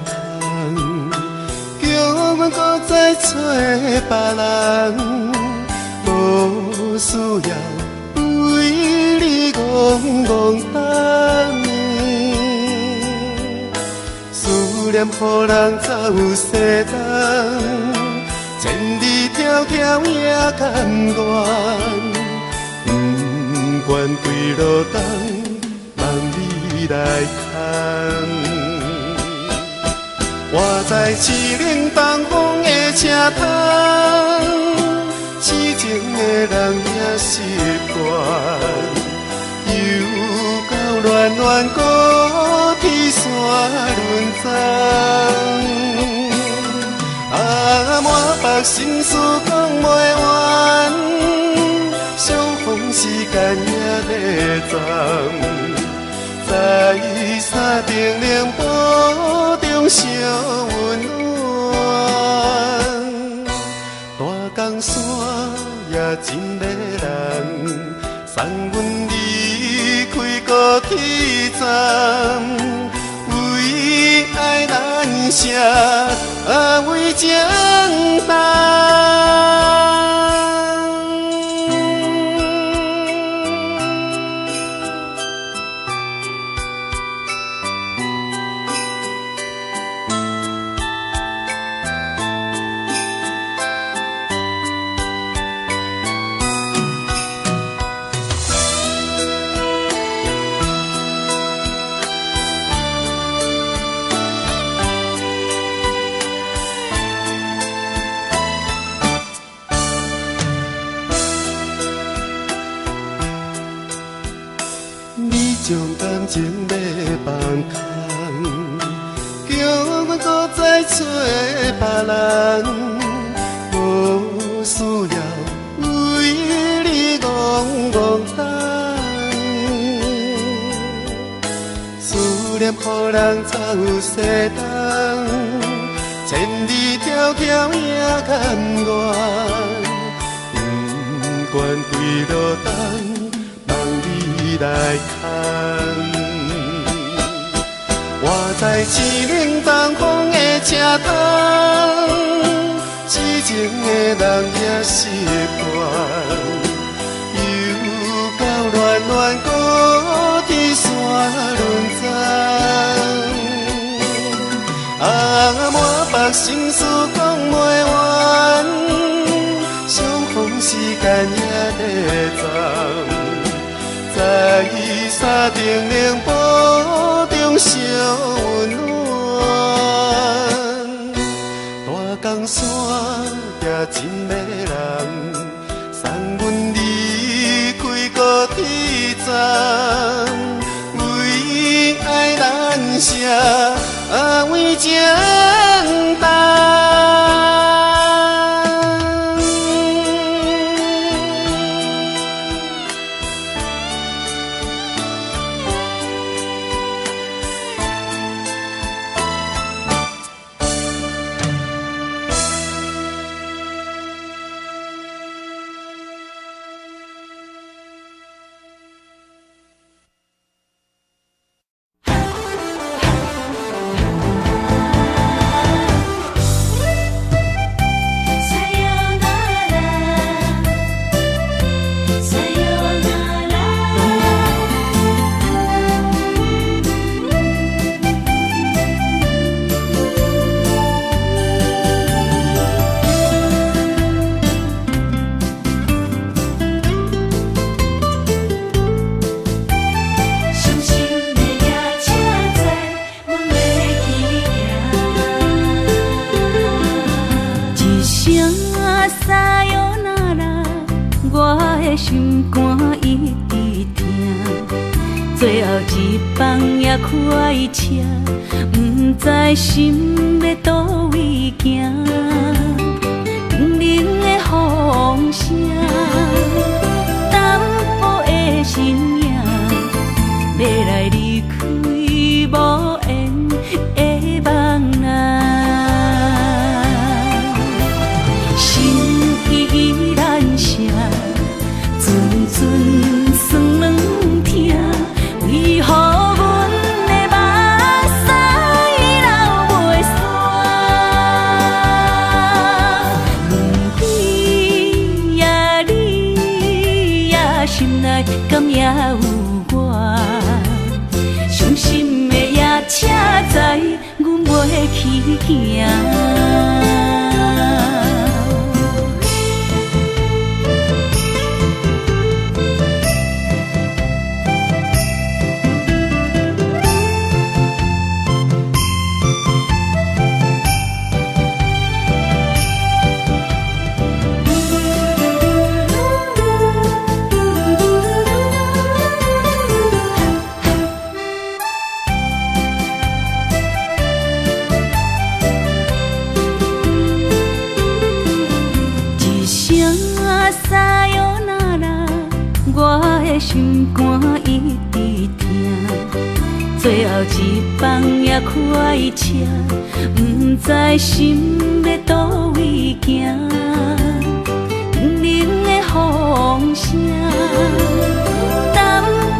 空，叫阮搁再找别人，无需要为你戆戆等。思念予人走西东，千里迢迢也甘愿。不愿归路东，望你来牵。我在凄冷东风的车窗，痴情的人也习惯，又到暖暖高天山轮钟。满腹心事讲袂完，相逢时间也在站，在山顶冷波中相温暖。大江山也真迷人，送阮离开高铁站，为爱难舍，为情重。将感情要放空，叫阮搁再找别人，无需要为你戆戆等。思念予人走西东，千里迢迢也甘愿。不愿归路东，望你来牵。我在凄冷东风的车窗，痴情的人也习惯，又到暖暖高天山轮钟。满腹心事讲袂完，相逢时间也在站，在山顶冷波中相温暖。大江山也真迷人，送阮离开高铁站，为爱难舍，为情重。心肝一直疼，最后一放也开车，不知心要倒位行。冷冷的风声，淡薄的身影，要来离开无缘的梦啊，心依然声。阵酸软疼，为何阮的目屎流袂内敢也有我？伤心的夜车载，阮袂去行。心肝一直疼，最后一放也开车，不知心要倒位行。冷冷的风声，淡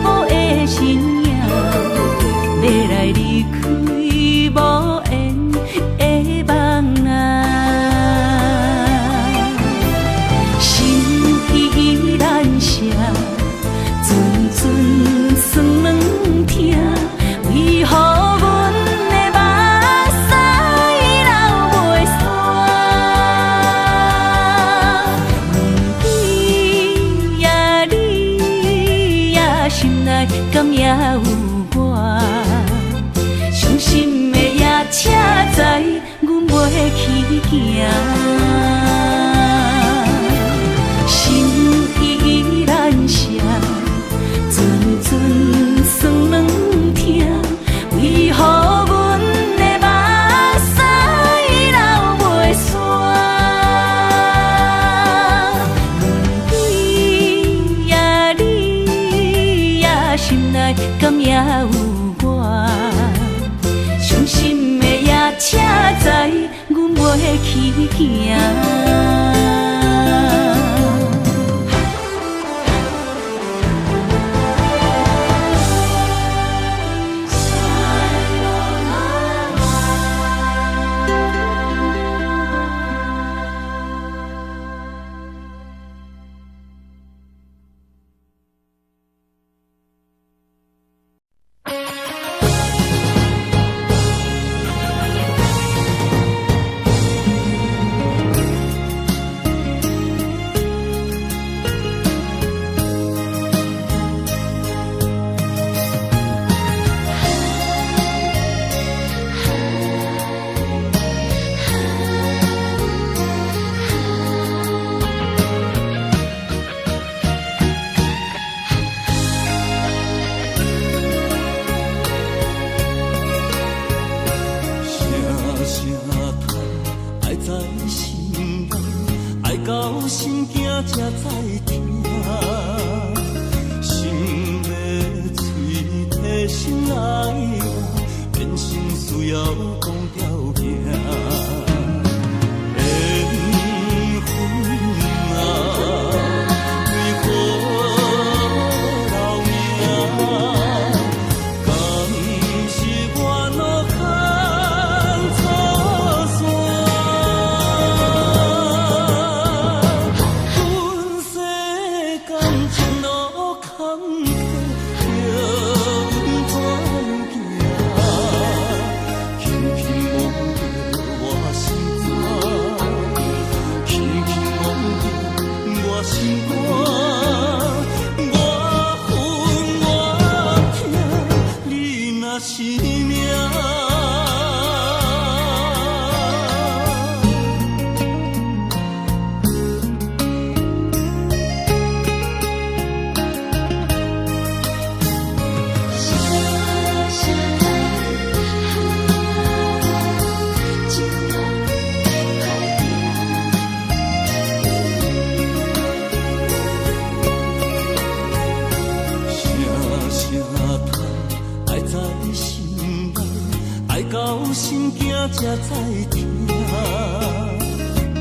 薄的身影，要来离开无缘的梦啊，心依然舍。阵酸软疼，为何阮的目屎流袂煞？问你呀，心内敢也有我？伤心的夜车载，阮袂去行。心依然舍。阵酸软疼，为何阮的目屎流袂煞？问你呀，心内敢也有我？伤心的夜车载，阮袂去行。才知听，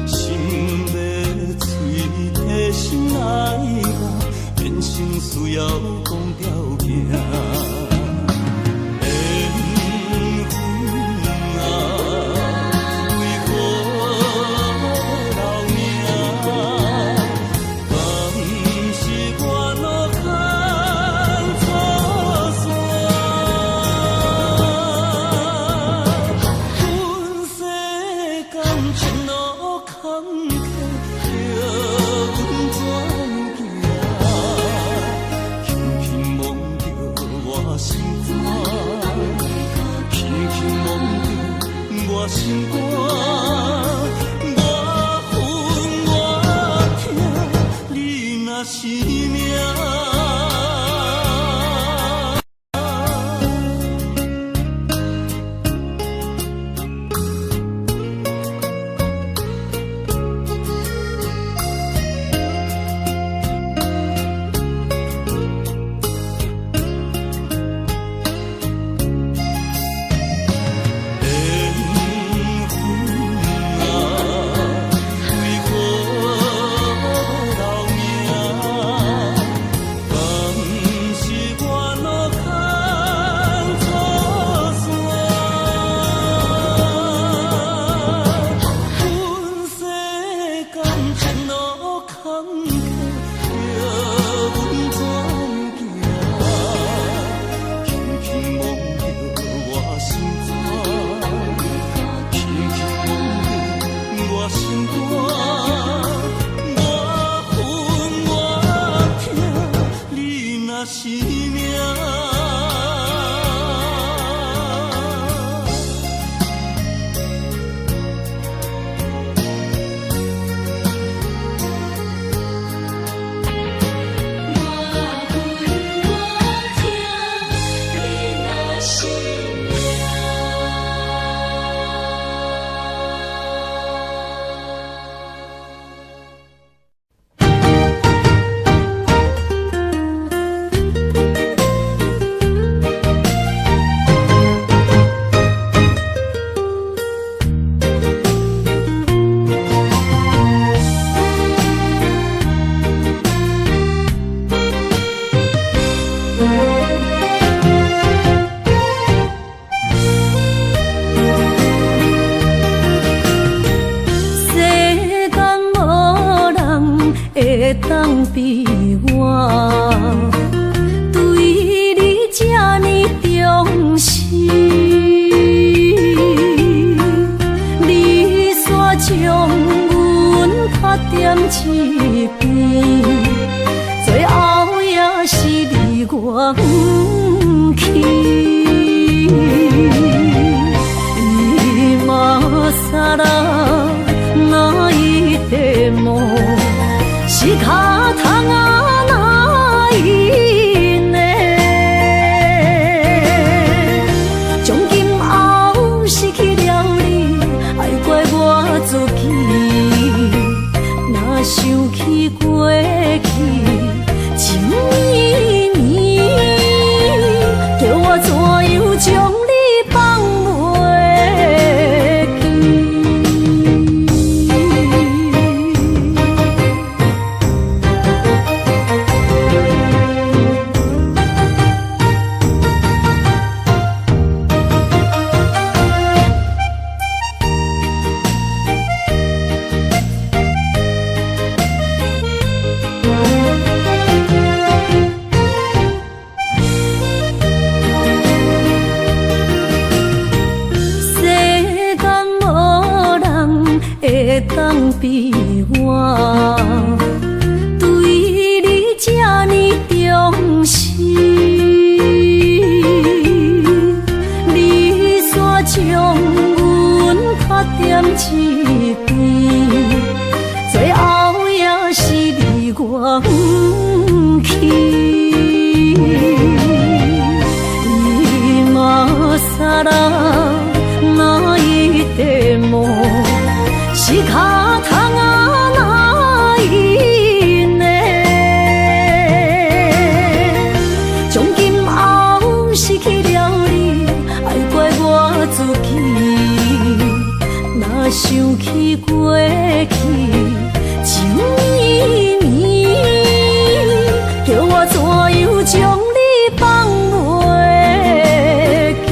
心要碎，替心爱我，变成需要讲条件。是命。当比我对你这呢重视，你煞将阮拍点一边，最后也是离我不去。今啦那一块梦。是脚痛啊，哪伊呢？从今后失去了你，爱怪我自己。若想起过去情绵绵，叫我怎样将你放袂记？当比我对你这呢重视，你煞将阮拍点一边，最后也是离我不去。今啥啦那一块梦。是脚痛啊，哪伊呢？从今后失去了你，爱怪我自己。若想起过去情绵绵，叫我怎样将你放袂记？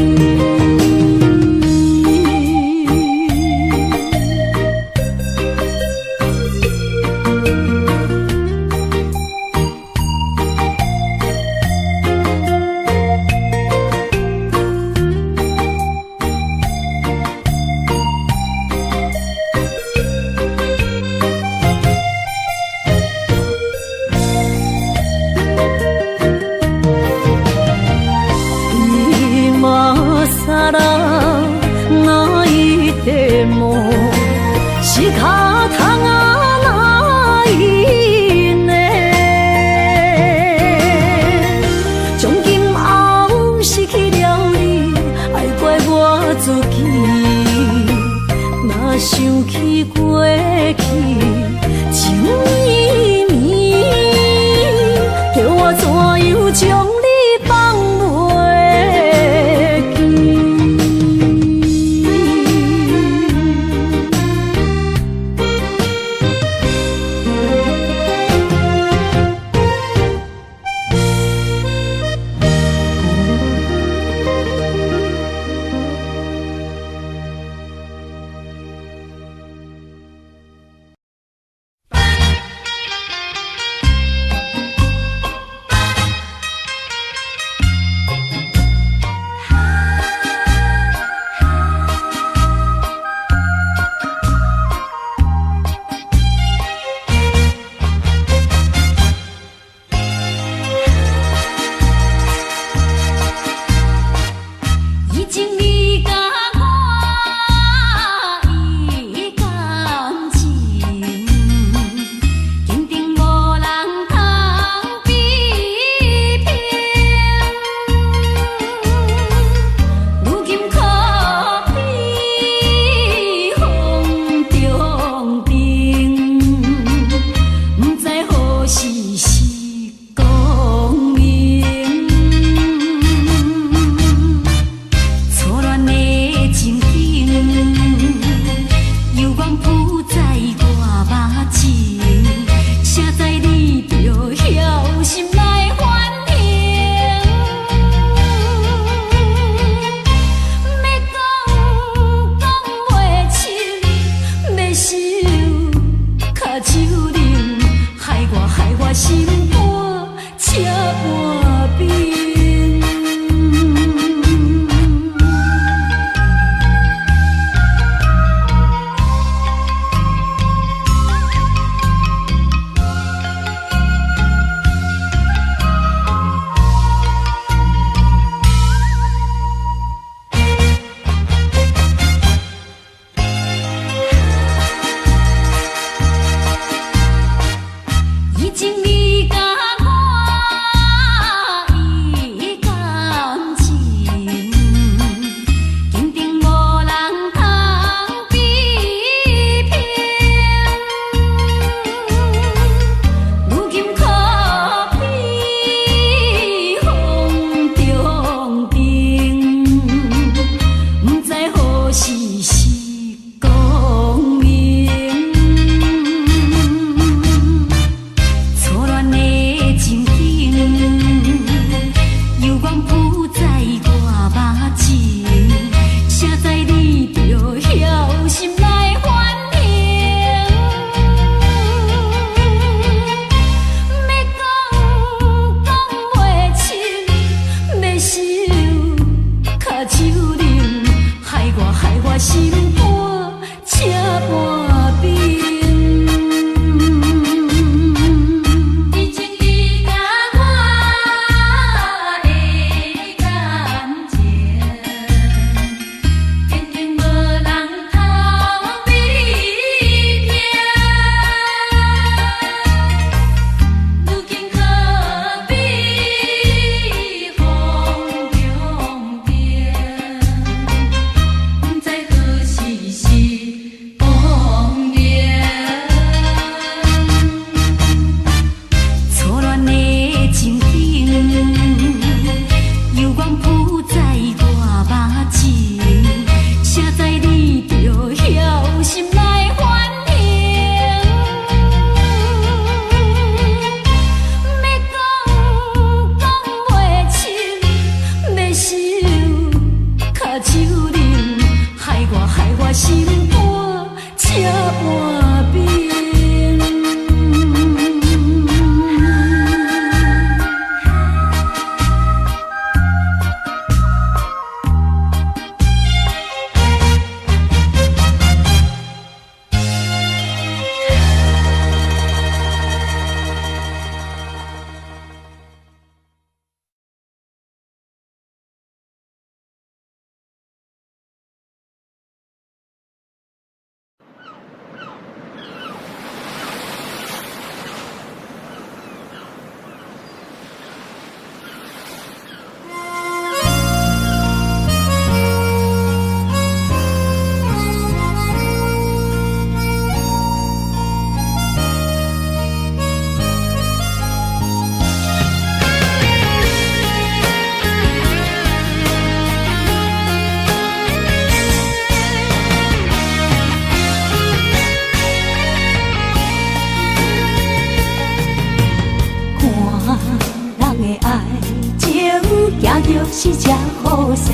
是这好势，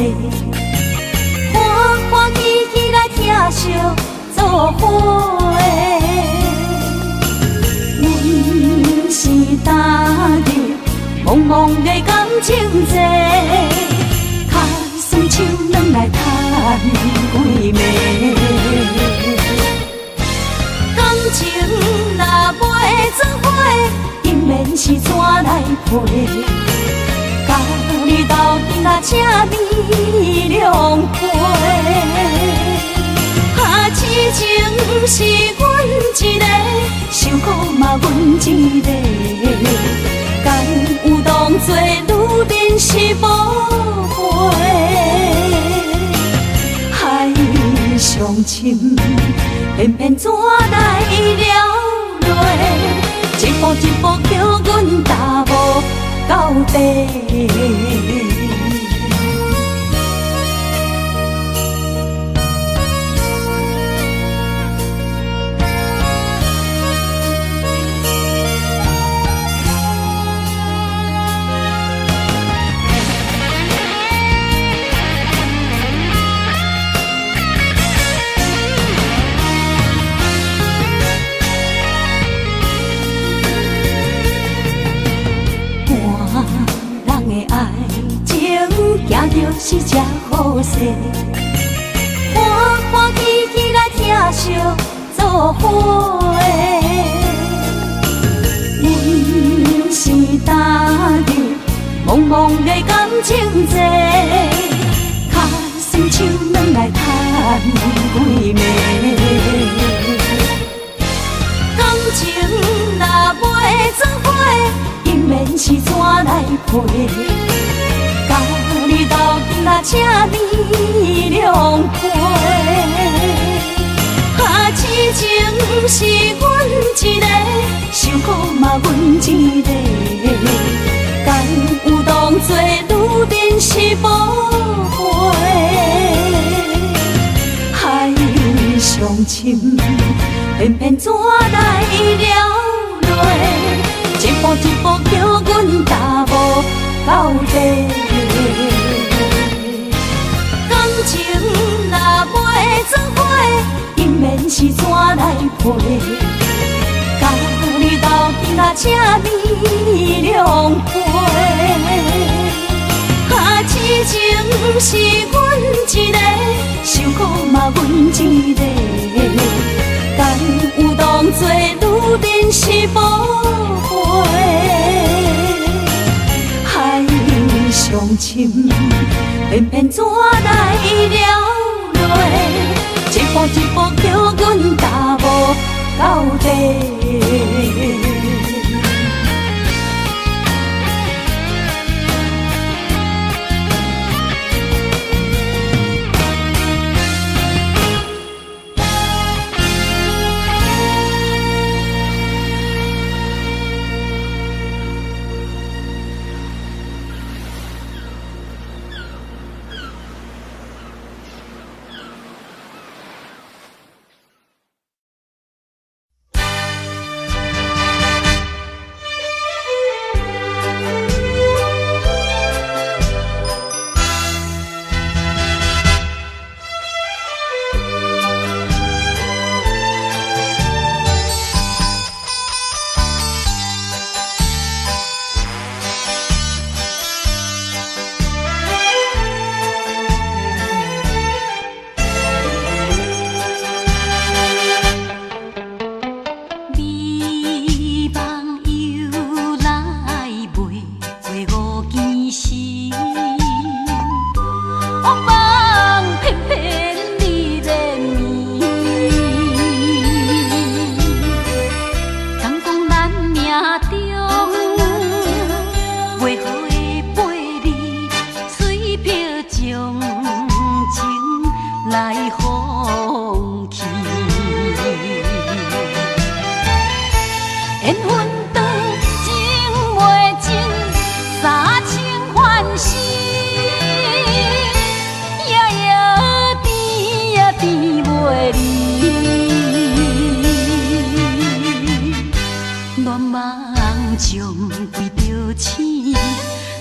欢欢喜喜来疼惜做伙的。阮是踏入茫茫的感情债，卡酸手软来叹几暝。感情若袂做伙，应免是怎来陪？甲你斗阵啊，请你谅解。啊，痴情是阮一个，伤苦嘛阮一个。敢有当作女人是无悔？海上深，偏偏怎来了落？一步一步叫阮踏无到底。行着是这好势，欢欢喜喜来疼惜做伙的。阮是踏入茫茫的感情债，卡酸手软来叹几暝。感情若袂做伙，应免是怎来陪？甲你斗阵啊，请你谅解。啊，痴情是阮一个，伤苦嘛阮一个。敢有当作女人是无悔？海上深，偏偏怎来了落？一步一步叫阮踏无到底。感情若袂做伙，应免是怎来陪？甲你斗阵啊，请你谅解。啊，痴情是阮一个，伤苦嘛阮一个。敢有当作女人是无悔？海上深，偏偏怎来了落？一步一步叫阮踏无到底。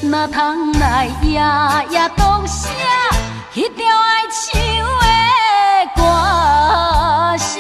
哪通来夜夜读写迄条爱唱的歌词？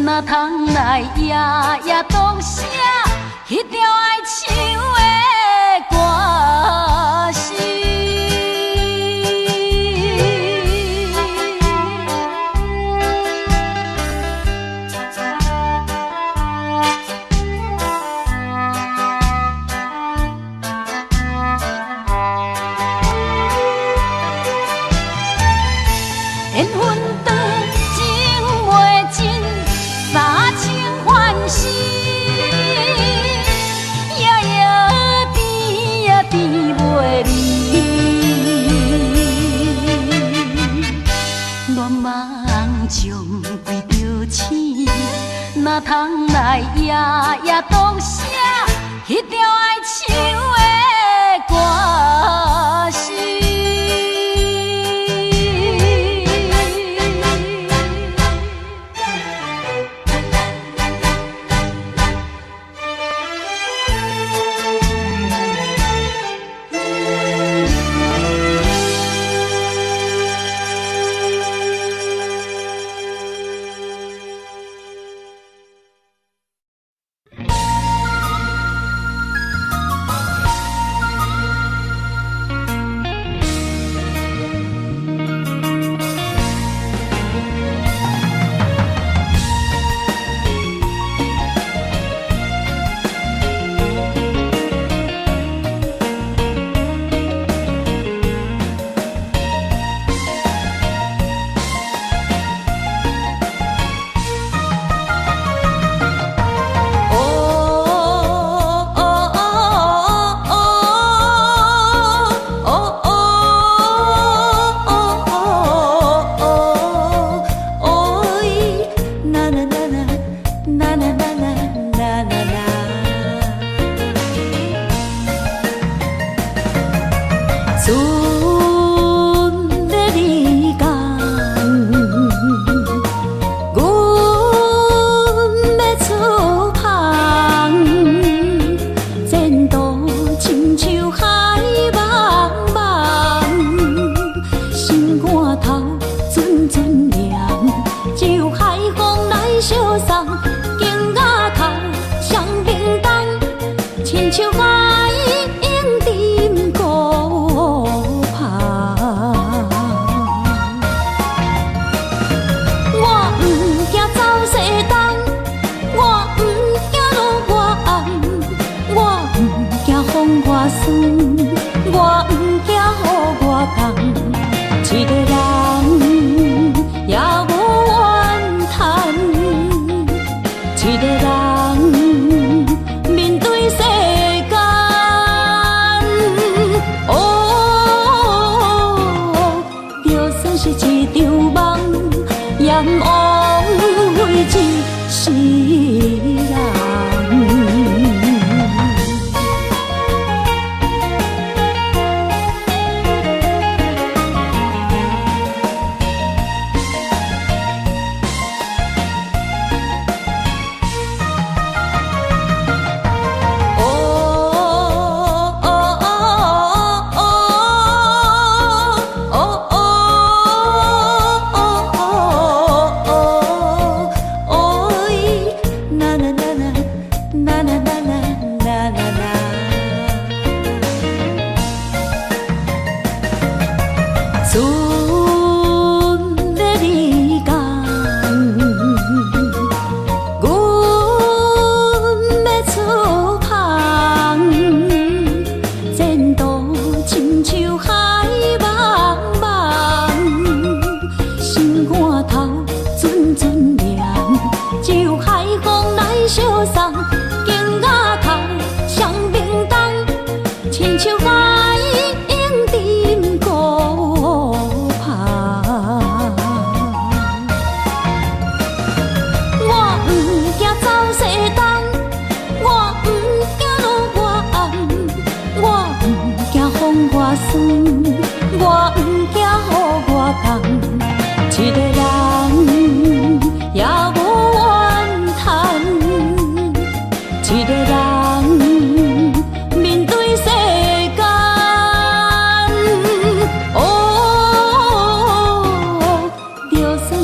哪通来夜夜读写迄条爱唱的歌词？缘分长，情袂尽。三情幻死，夜夜甜呀甜袂离。乱梦将规条醒，哪通来夜夜读写迄条爱唱的歌词？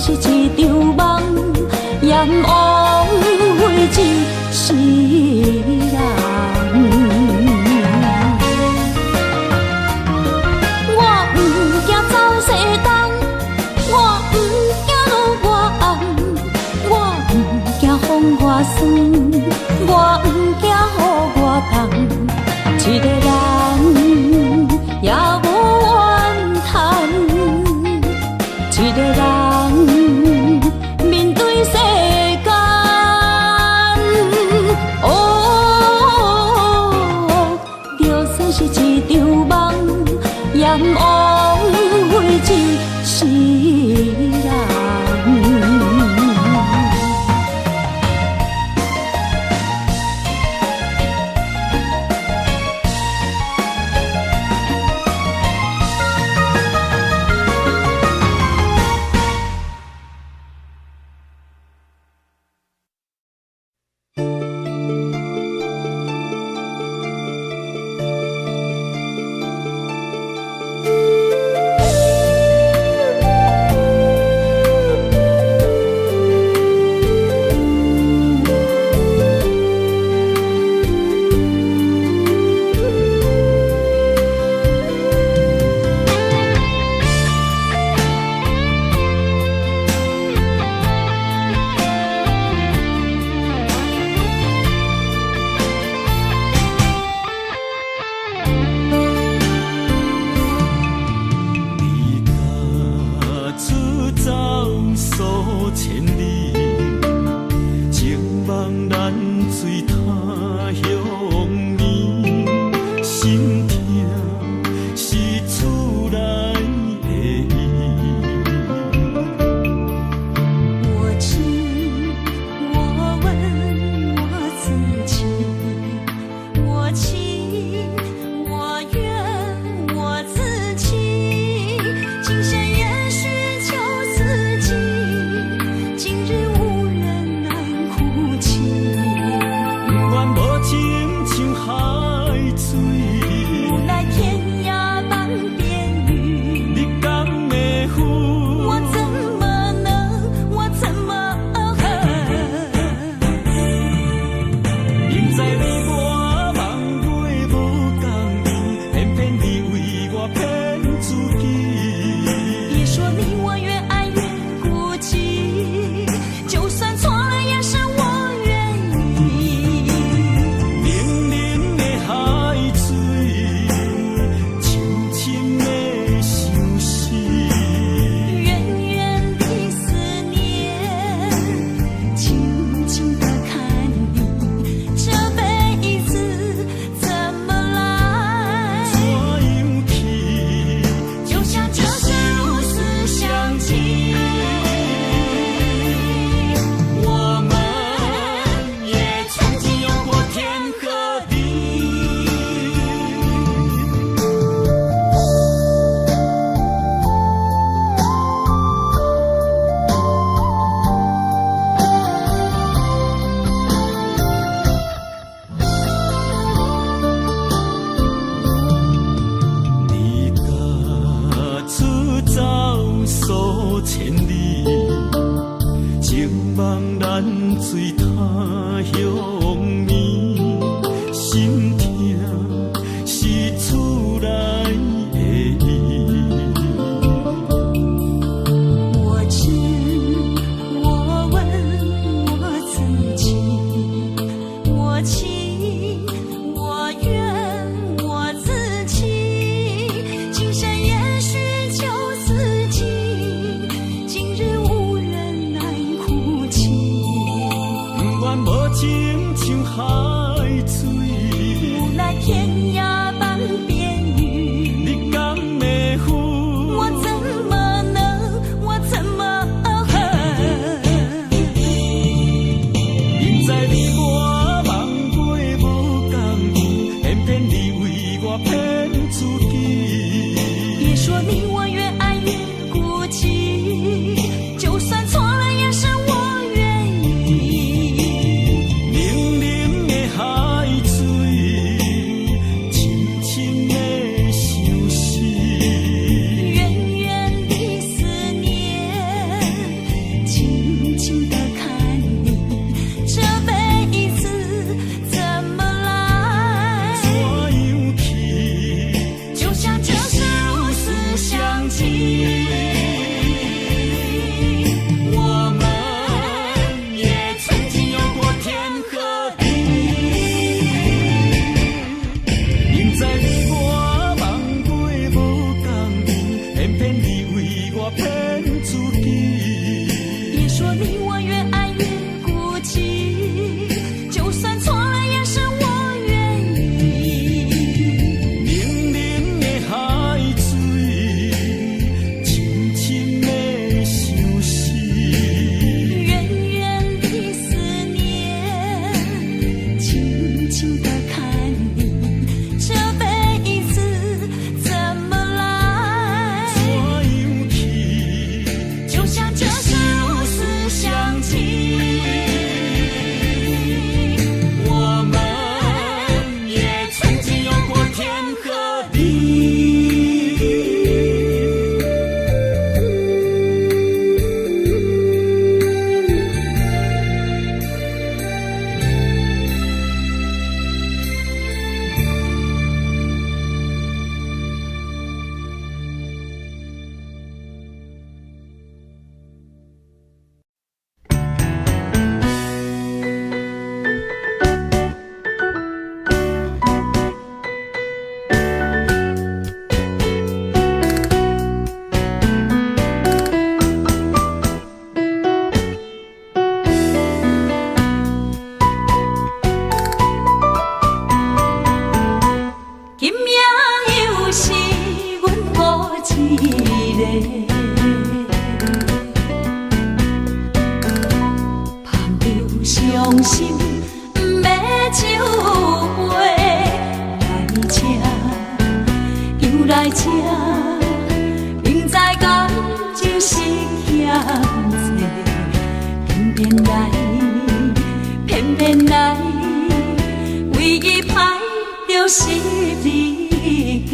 是一场梦，炎黄灰烬是人。我不惊走西东，我不惊路外暗，我不惊风外酸，我不惊雨外重。一个人也无怨叹，一个人面对世间。就算是一场梦，炎黄灰烬是人。伤心，不要手背来车，又来车，明知感情是欠债，偏偏来，偏偏来，为伊歹着是你家。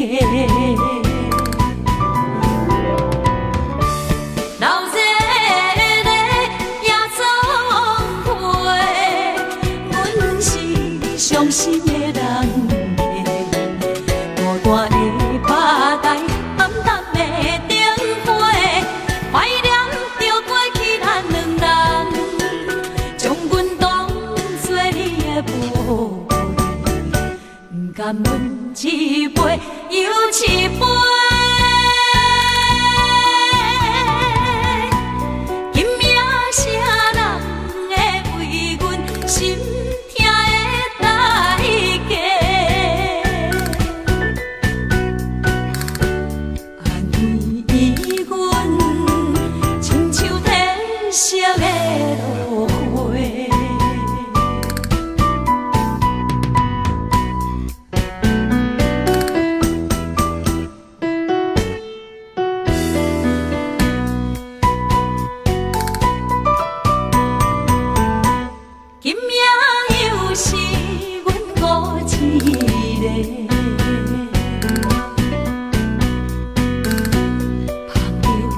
伤心的人孤单的趴台，暗淡的灯花，怀念着过去咱两人，将阮当作你的宝贝，不甘阮一杯又一杯。今夜啥人会为阮心？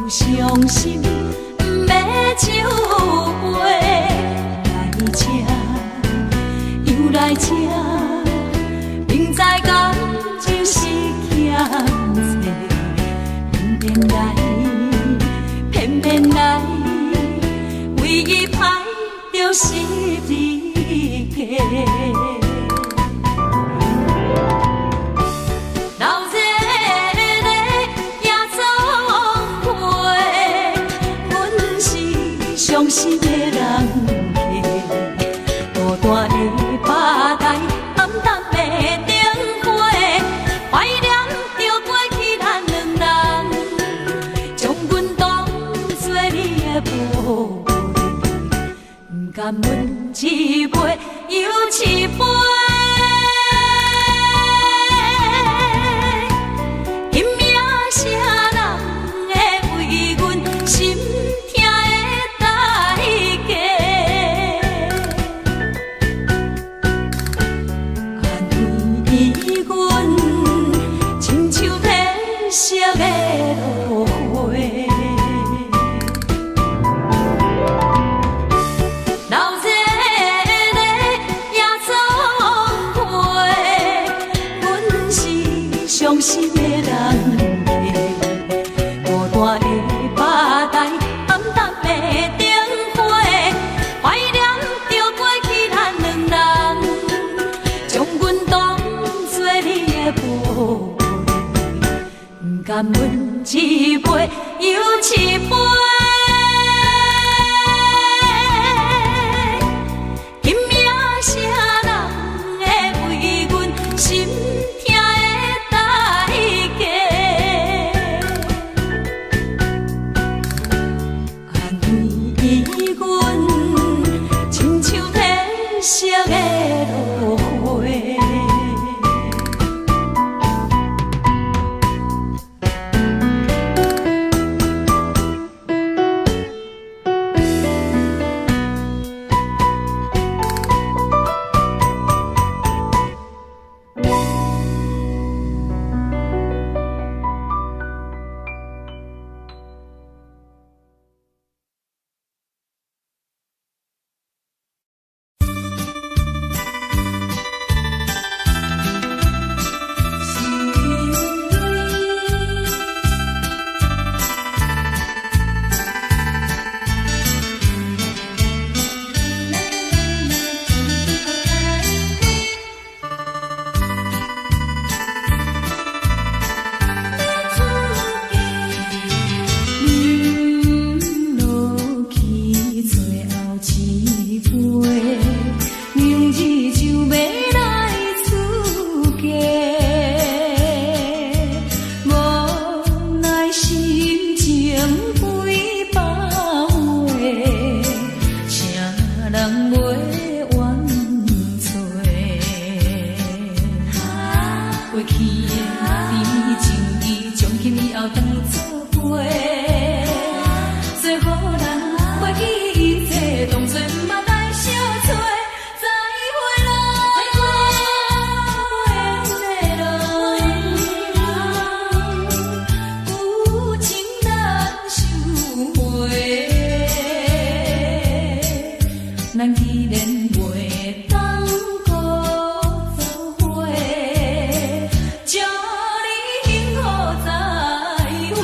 伤心，不要手背来车，又来车，明知感情是欠债，偏偏来，偏偏来，为伊歹着是你家。伤心的人孤单的趴台，暗淡的灯花，怀念着过去咱两人，将阮当作你的宝贝，不甘阮一杯又一杯。今夜啥人会为阮心？色的落花，闹热的夜总会，阮是伤心的人，孤单的趴台，暗淡的灯花，怀念着过去咱两人，将阮当作你的宝。不甘阮一杯又一杯，今夜啥人会为阮心痛的代价？安慰阮，亲像天色的落花。咱既然袂当搁做伙，祝你幸福再会。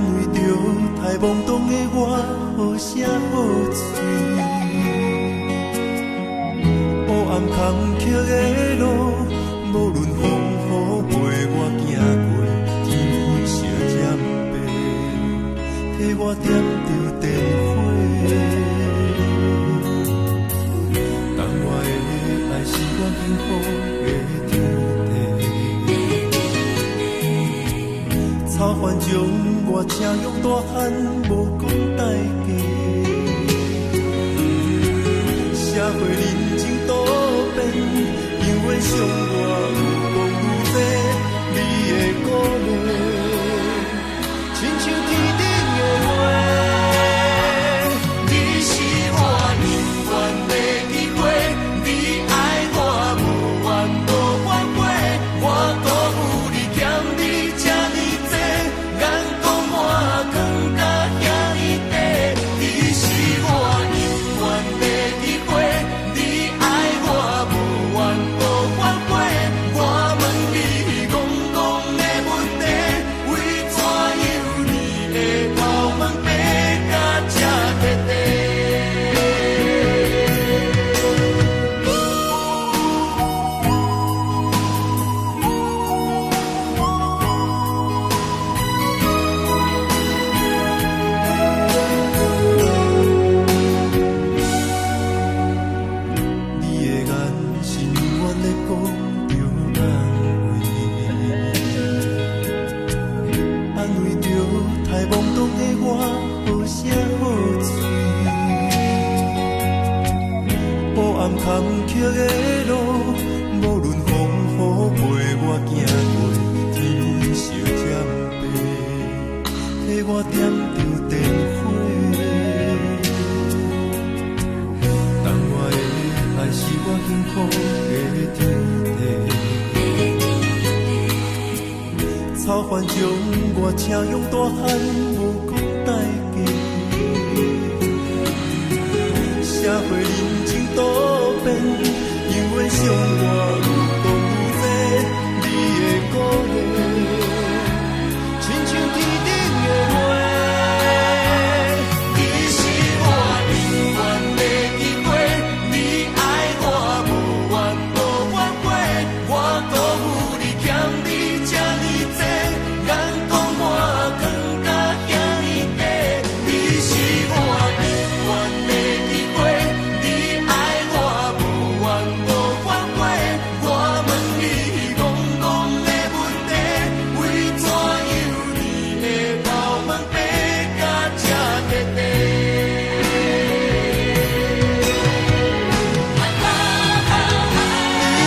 安慰着太懵懂的我，好声好嘴。黑暗坎坷的路，无论风雨陪我行过，天昏烧渐白，替我点着灯火。当我的爱是我幸福的草原将我请养大汉，无讲代价。社会人情多变，因为伤我有讲愈多，你的鼓励，亲像天顶的花。你是我永远的机会，你爱我无怨无反悔，我辜负你欠你这呢多。眼光我更加遐尼短，你是我永远的机会，你爱我无怨无反悔。我问你戆戆的问题，为怎样你的头毛白甲这彻底？坎坷的路，无论风雨陪我行过，天昏烧渐白，替我点着灯火。当我的爱是我幸福的天地，草原将我请养大汉，无讲代价。社会人情多变，因为伤我有讲愈多，你的鼓励，亲像天顶的花。你是我永远的机会，你爱我无怨无反悔，我辜负你欠你这呢多，眼光我更加遐尼短。你是我永远的机会，你爱我无怨无反悔。我问你戆戆的问题，为怎样你的头毛白甲这彻底？你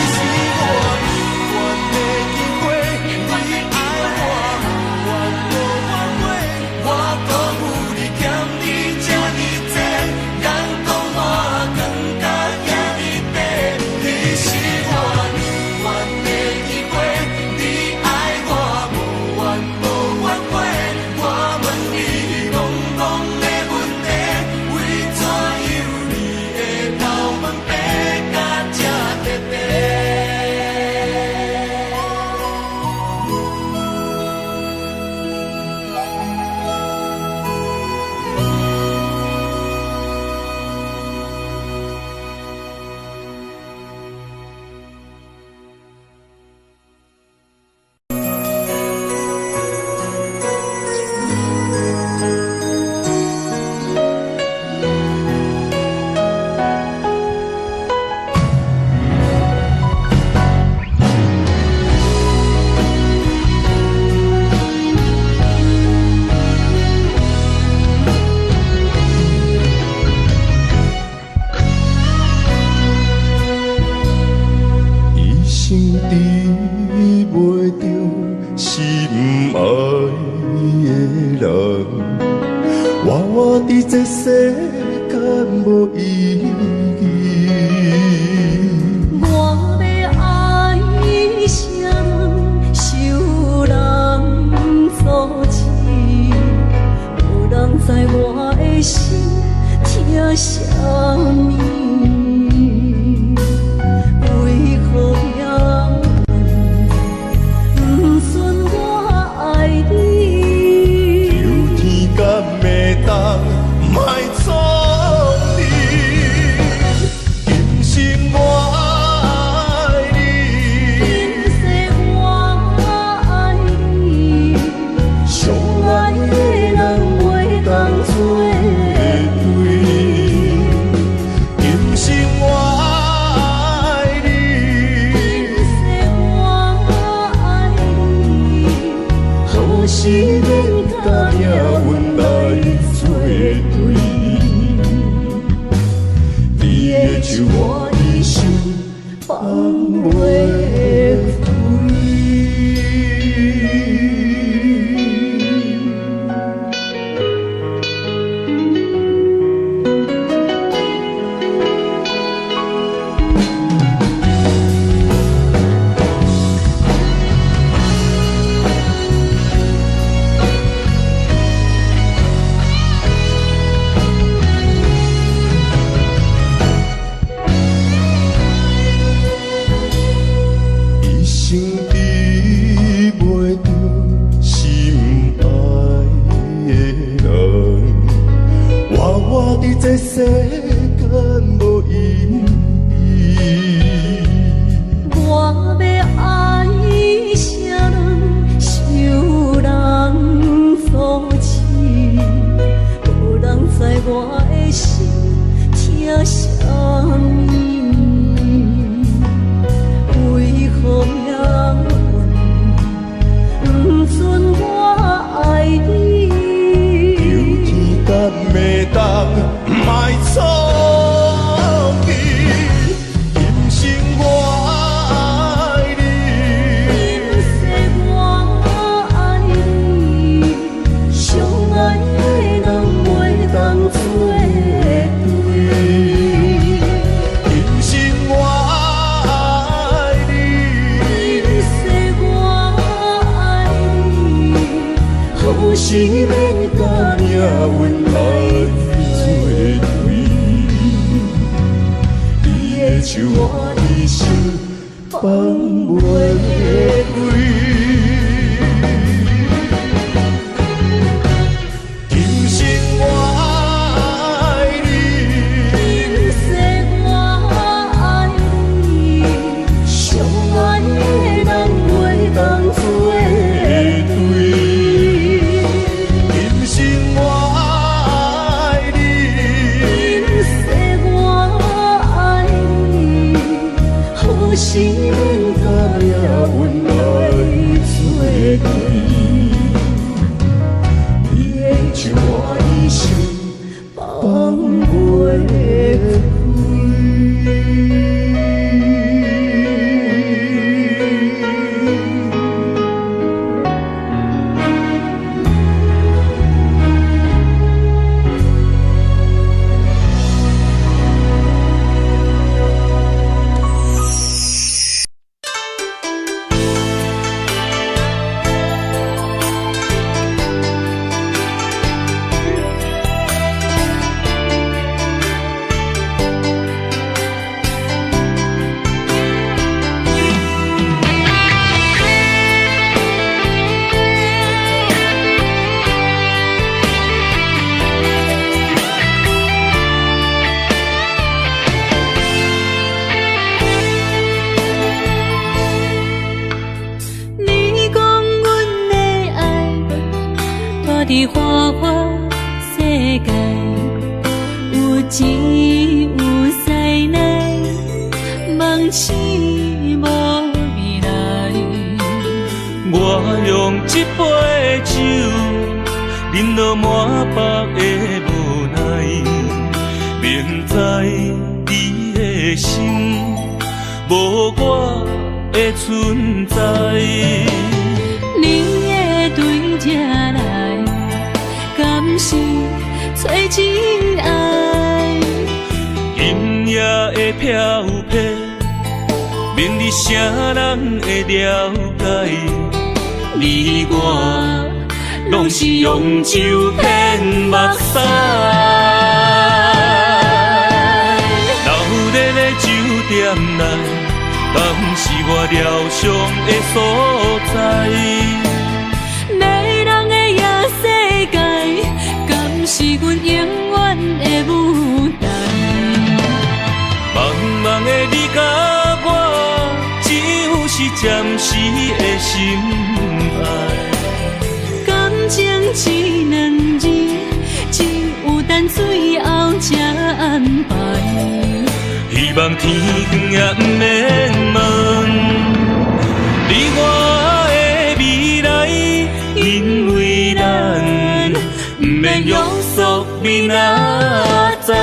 是我永远的机会，你爱我无怨无反悔。我辜负你欠你这呢多，眼光我更加遐尼短。你是我永远的机会，你爱我无怨无反悔。我问你戆戆的问题，为怎样你的头毛白甲这彻底？一生治袂着心爱的人，活我伫这世间无意义。我要爱谁人，受人阻止，无人知我的心疼啥物。为何要不准我爱你？是免甲命运来作对。你的手我一生放袂开。这世间无意义，我要爱啥人，受人所欺，无人知我的心疼啥物，为何命运不准我爱你？有天敢会当？卖错去，今生我爱你，今世我爱你，相爱的人袂当做对。今生我爱你，今世我爱你，好是免甲命运来。手我一生放袂开，今生我爱你，今世我爱你，相爱的人袂当做对。今生我爱你，今世我爱你。好是免甲命运来作对，你的手我一生放袂开。伫花花世界，有钱有势来，梦醒无未来。我用一杯酒，饮落满腹的无奈，明知你的心无我的存在。你的对这来。敢是找真爱？今夜的飘泊，明日谁人会了解？你我拢是用酒骗目屎，流热的酒店内，敢是我疗伤的所在？是阮永远的舞台，茫茫的你甲我，只有是暂时的心爱。感情只两字，只有等最后才安排。希望天光也不免问，你我的未来，因为。为咱，不免约束明仔载。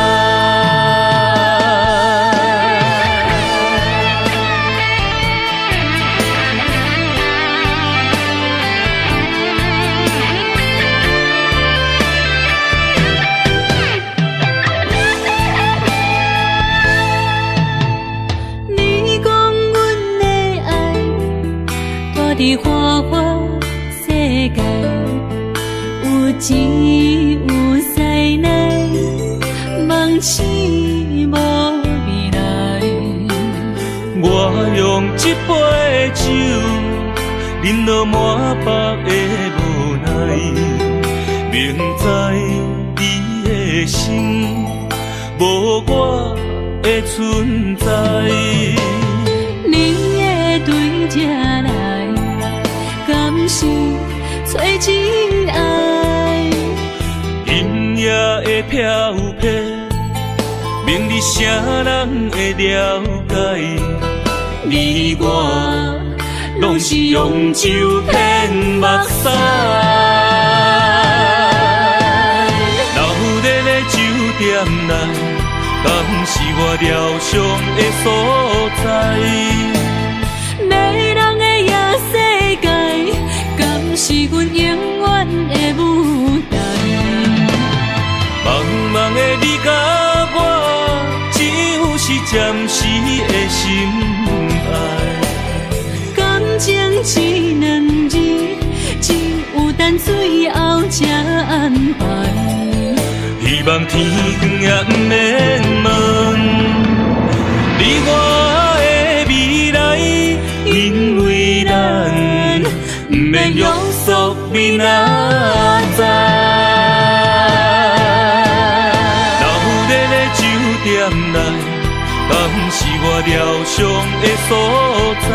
伫花花世界，有钱有势来，梦醒无未来。我用一杯酒，饮落满腹的无奈，明知伊的心无我的存在。你的对这来。敢是找真爱？音乐的飘飘，明日啥人会了解？你我拢是用酒骗目屎，留在咧酒店内，敢是我疗伤的所在？是阮永远的舞台。茫茫的你甲我，只有是暂时的心爱。感情只两字，只有等最后才安排。希望天光也不免问你我的未来，因为咱不免约束明仔载。留在咧酒店内，敢是我疗伤的所在？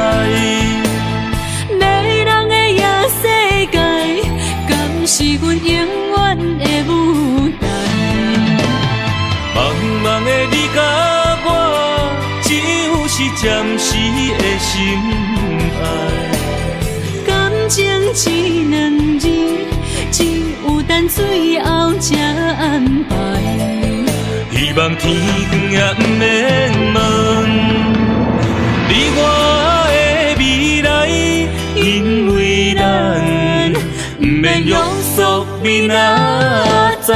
迷人的夜世界，敢是阮永远的舞台？茫茫的你甲我，只有是暂时的心爱。感情只两字，只有等最后才安排。希望天光也不免问你我的未来，因为咱不免约束明仔载。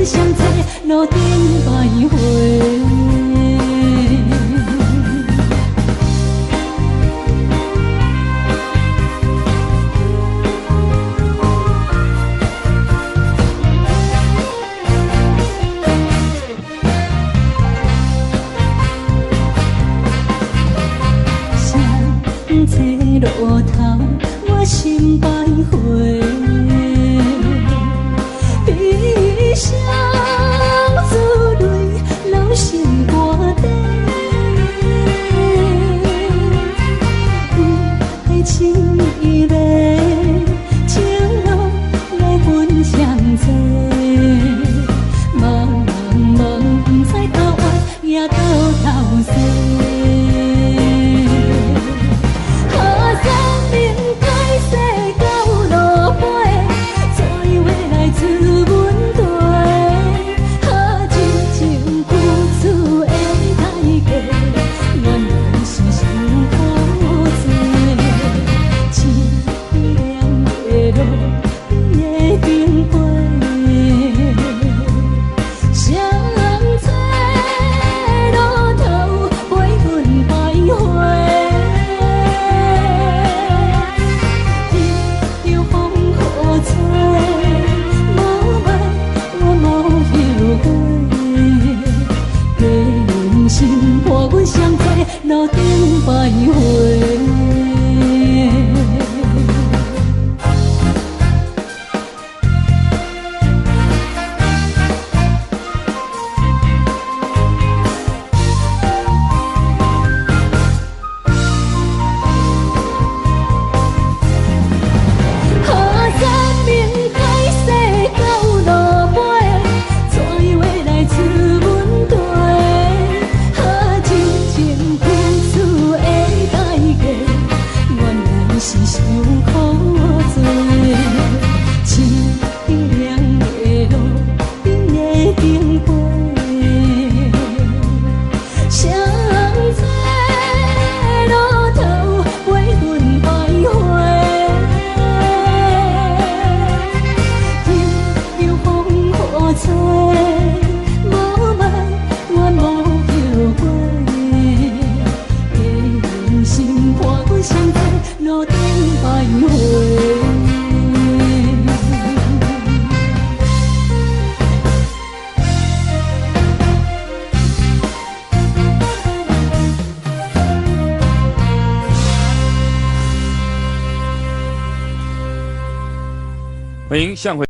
相在路顶徘徊。相在路头，我心徘徊。悲伤自泪，流成歌底。爱情意味，情路来分相济。茫茫不知到爱也到头西。路顶徘徊。欢迎向回。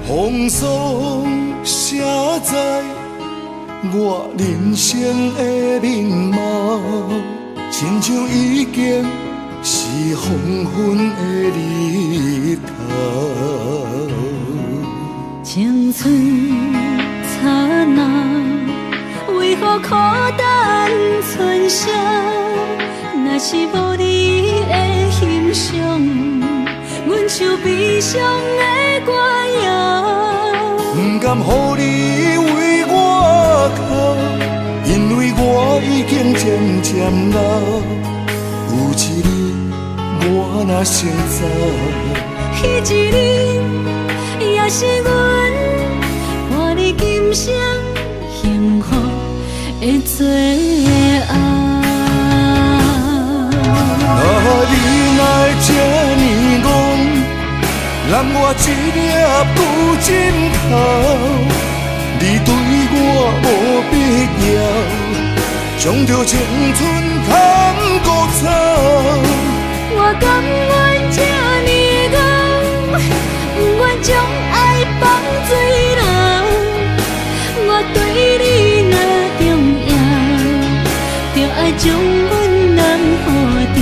风霜写在我人生的面貌，亲像已经是黄昏的日头。青春刹那，为何孤单存剩？若是无你的欣赏，阮像悲伤的歌谣。不甘予你为我哭，因为我已经渐渐老。有一日我若先走，彼一日也是阮伴你今生幸福的最后。你来这呢戆，让我一粒不尽头。你对我无必要，将着青春通孤草。我甘愿这呢戆，不愿将爱放水流。我对你若重要，就爱将阮人付掉。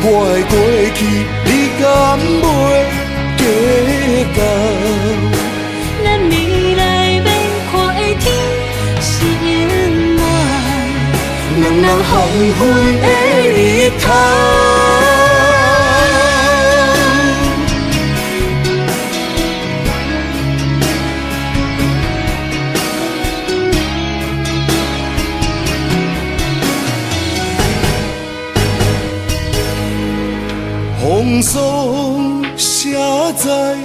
我的过去，你敢袂计较？咱未来要看的天是。人黄昏的日头。风霜写在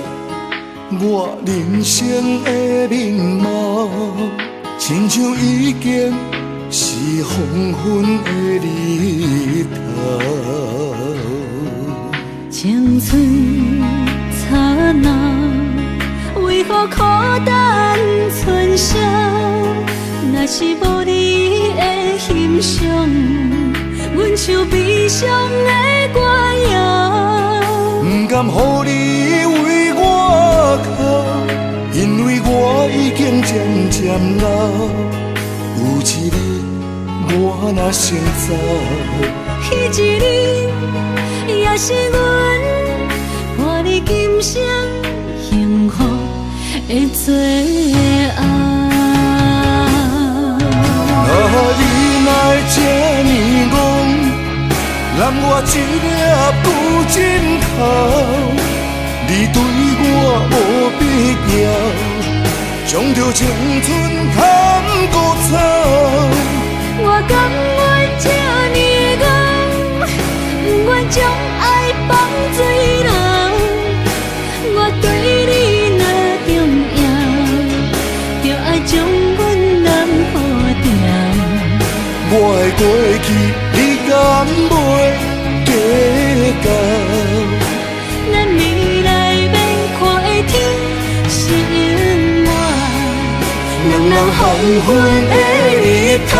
我人生的面貌，亲像已经是黄昏的日头。青春刹那，为何孤单春宵？若是无你的欣赏，阮像悲伤的歌谣。不甘予你为我哭，因为我已经渐渐老。有一日我若先走，彼一日也是阮伴你今生幸福的最后。你若会这呢戆，揽我一粒旧枕头，你对我无必要，将着青春砍骨草。我甘愿这呢戆，不愿将爱放水流。我对你若重要，就爱将阮人抱牢。我的过去，你敢袂计较？咱未来免看的天是永远，两人黄昏的日头。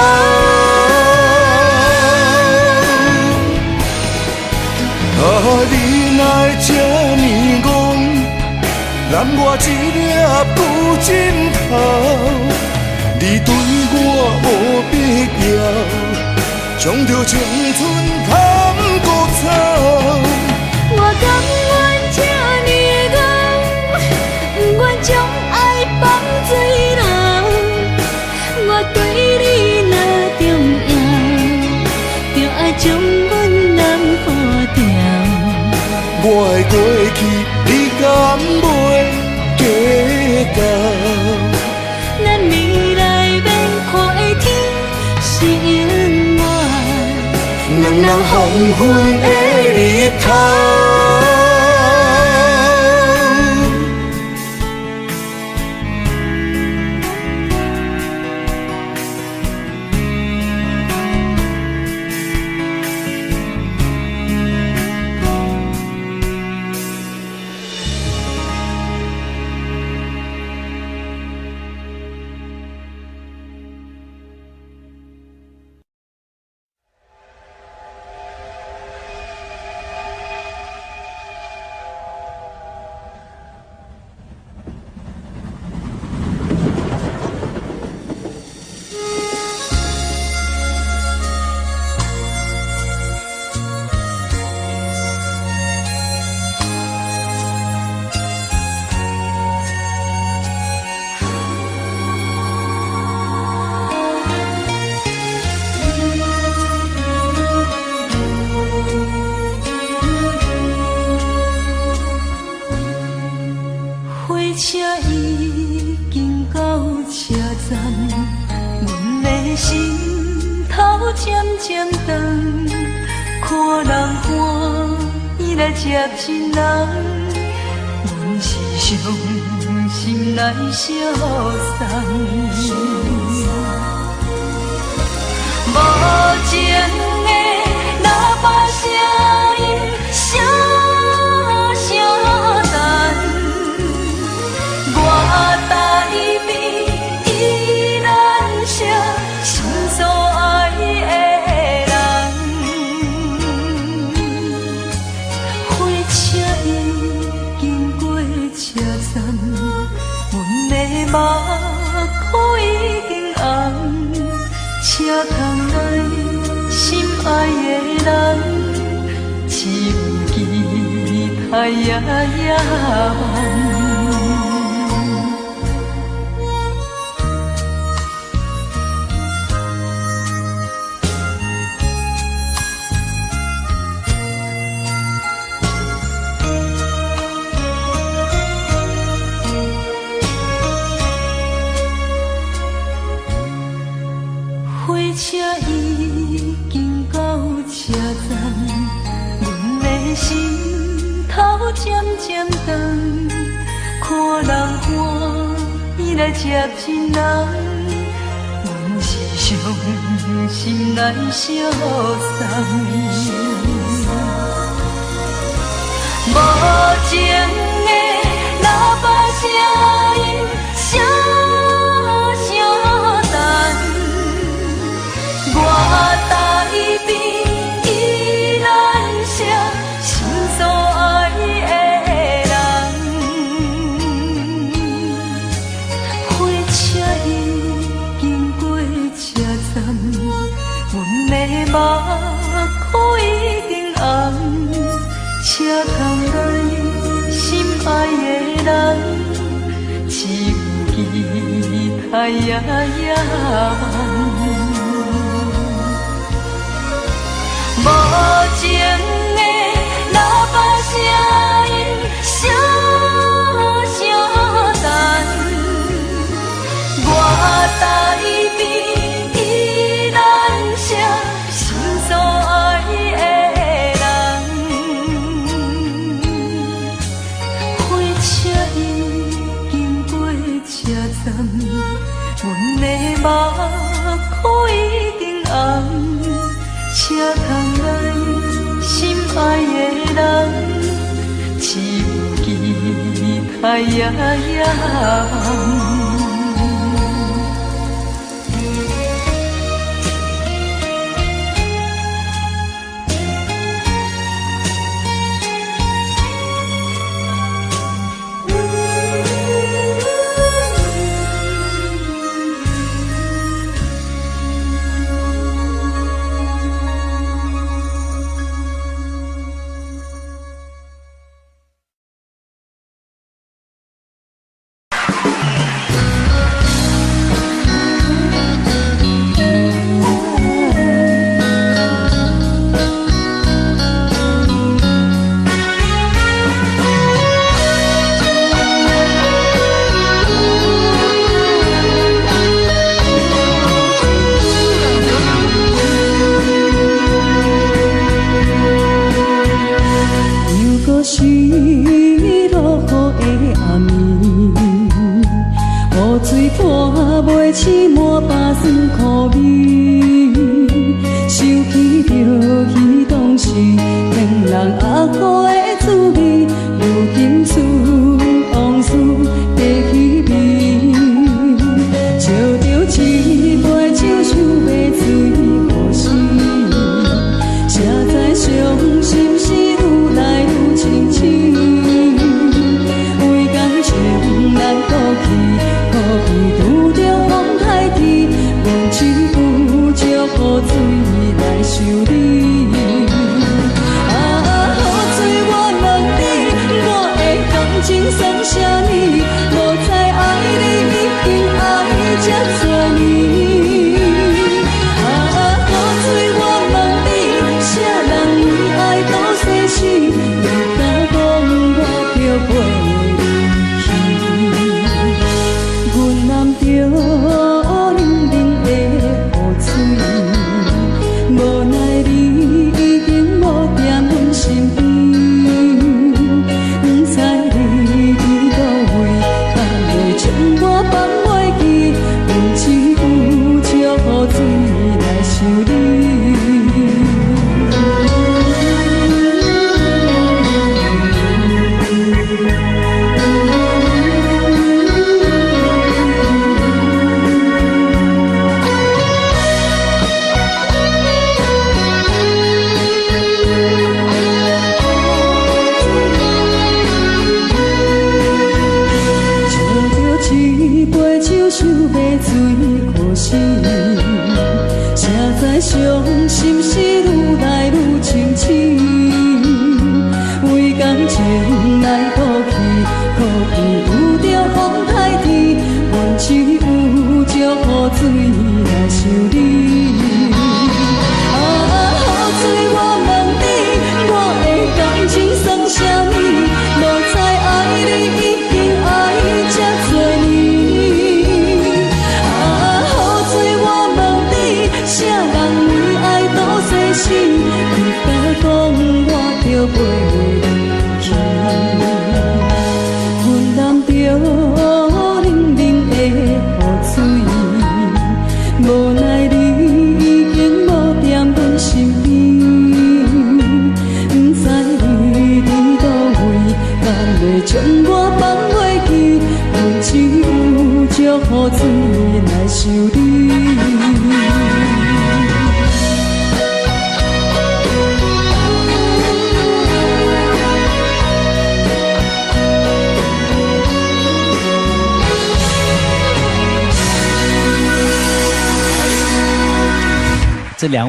你若会这呢戆，揽我一粒旧枕头。你对我无必要，将着青春砍骨草。我甘愿这呢戆，不愿将爱放水流。我对你若重要，就爱将阮人抱牢。我的过去，你敢袂计较？咱未来免看的天是永远，两人黄昏的日头。车已经到车站，阮的心头渐渐重，看人欢喜来接亲人，阮是伤心来消送。无情的喇叭声音，声声淡。我台边依然写心所爱的人，火车已经过车站，阮的目眶已经红，车窗内心爱的人，只有期待夜夜梦。火车已经到车站，阮的心头渐渐重，看人欢喜来接亲人，阮是伤心来相送。无情的喇叭声音，声声淡。我台边依然写心所爱的人。火车已经过车站，阮的目眶已经红。车窗内心爱的人，只有期待夜夜梦。无情的喇叭声音，声声淡。我台边依然写心所爱的。阮的目眶已经红，车窗内心爱的人，只有期待夜夜梦。袂离去。阮淋着冷冷的雨水，无奈你已经无在阮身边，不知你伫倒位，敢会将我放袂记？阮只有借雨水来想你。这两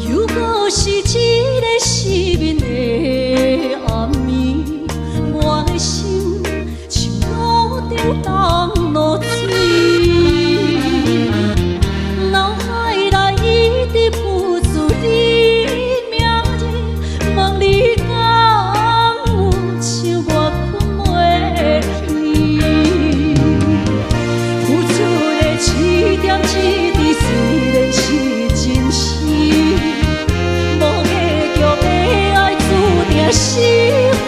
如果是一个失眠的暗暝，我的心像路中东落水，脑海内一直浮出你名字，问你敢有像我困袂去？付出的一点一滴，虽然是真实。是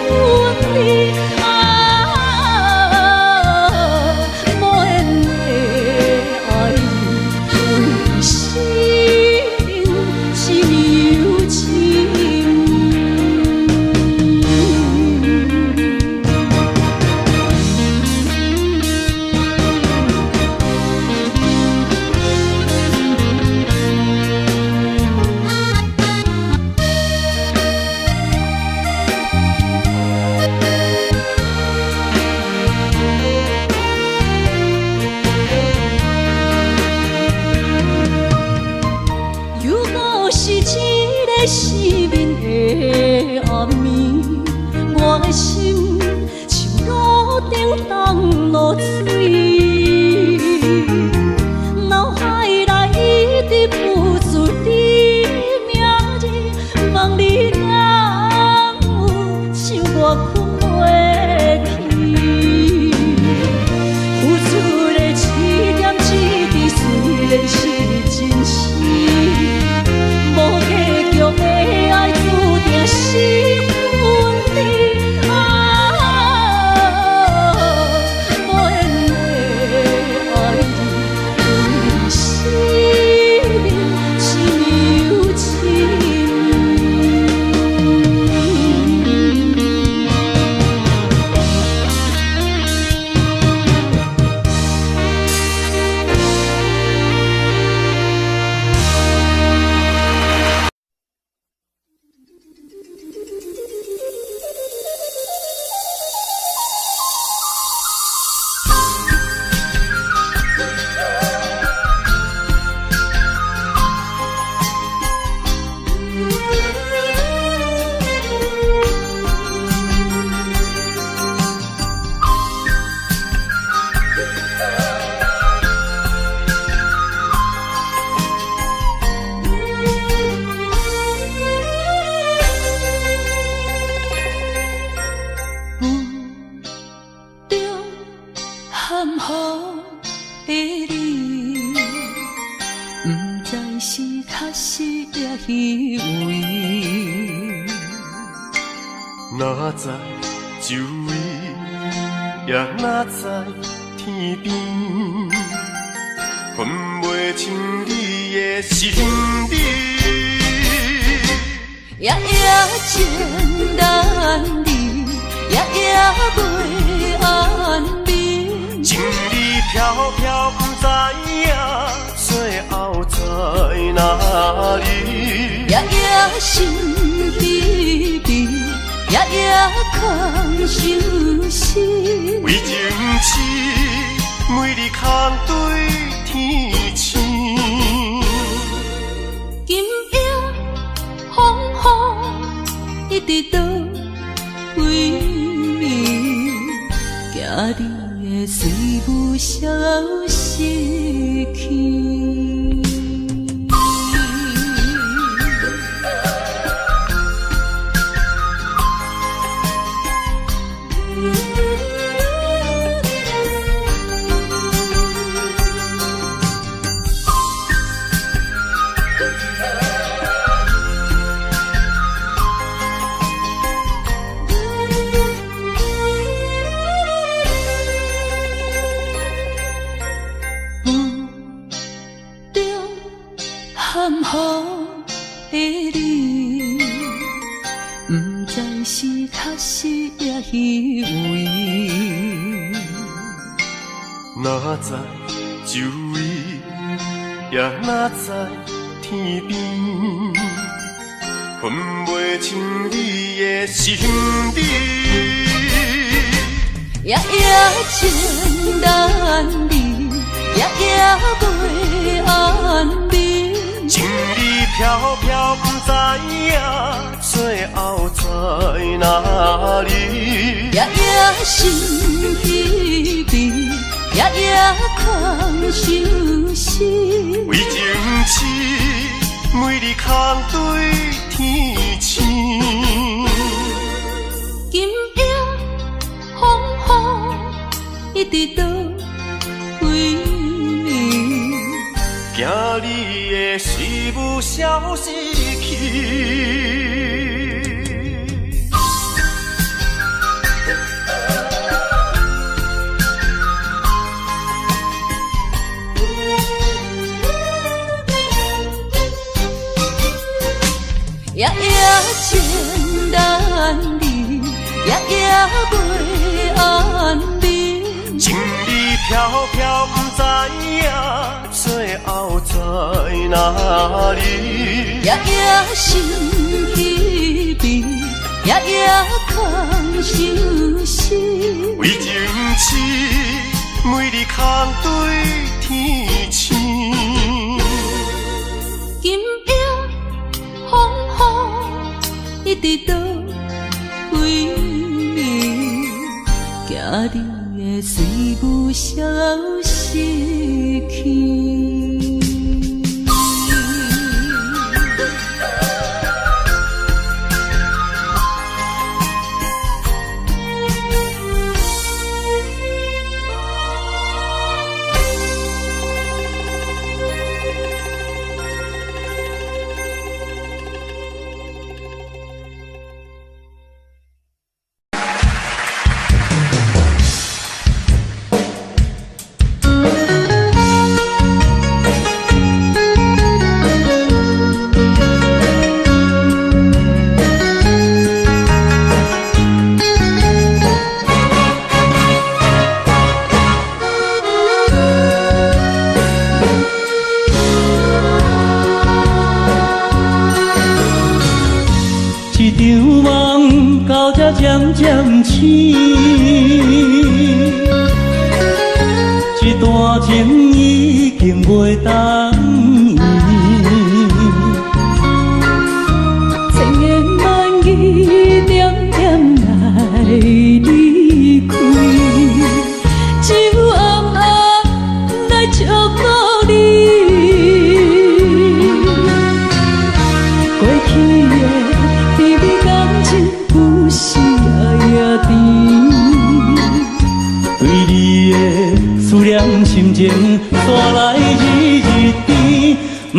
分离啊，无缘的爱你，为心是有情。失眠的暗暝，我的心像路中东落水，脑海内一直浮出你名字，问你敢有像我困袂去？付出的一点一滴，虽然是真实。无结局的爱，注定是分离啊！无缘的爱你，为生命是有情。含糊的你，不知是确实也虚伪。哪知周围，也哪知天边，分袂清你的心理。夜夜情难离，夜夜袂安眠。情意飘飘，不知影最后在哪里。夜夜心悲悲，夜夜空伤心。为情痴，每日空对天星。今夜风雨一直倒位，行你的水母消失去。含糊的你，不知是确实也虚伪。哪知周围，也哪知天边，分袂清你的心理。夜夜情难离，夜夜袂安眠。情意飘飘，不知影最后在哪里。夜夜心稀微，夜夜空相思。为情痴，每日空对天星。今夜风雨一直到为你，惊你的水母消失去。夜夜情难离，夜夜袂安眠。情意飘飘，不知影最后在哪里。夜夜心稀微，夜夜空相思。为情痴，每日空对天星。今夜风雨一直到为你，惊你的水母消失去。渐渐醒，这段情已经袂当依，千言万语点点来离开，只有暗暗来祝福你。过去的甜蜜感情有时也甜，对你的思念心情带来日日甜，不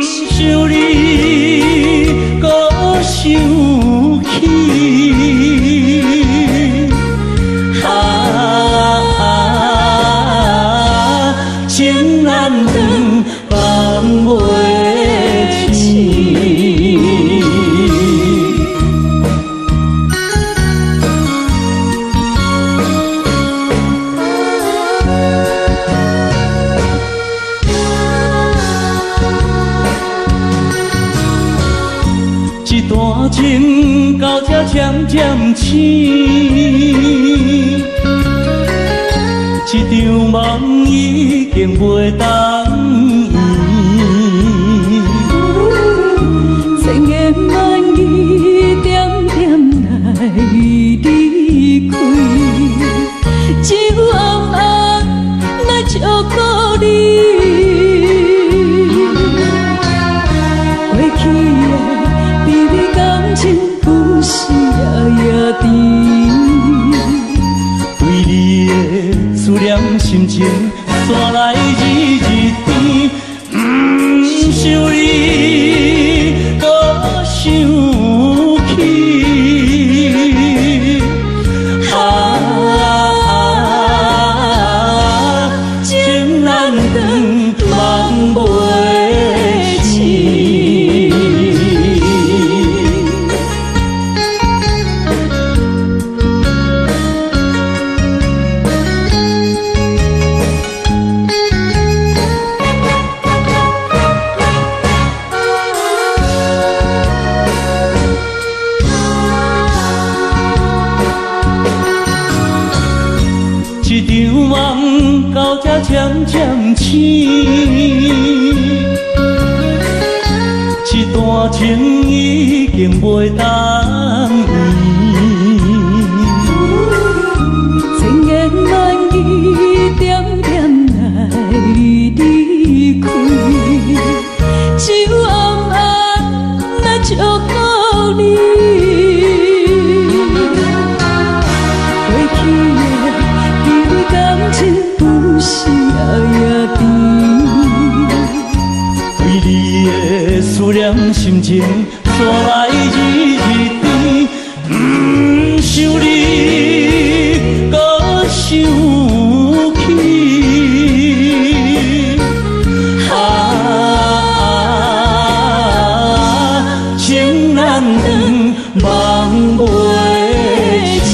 想你搁想起。情难断，放袂清。一段情到这渐渐醒，一场梦已经袂当依，千言万语点点来离开，只情煞来日日甜，不想你，搁想起。情难断，梦袂醒。一场梦到这渐渐醒，一段情已经袂当圆，千言万语点点来离开，只有暗暗来祝福你。过去的感情不是夜甜，对你的思念心情煞来日日甜，不想你，搁想起。情难断，梦袂醒。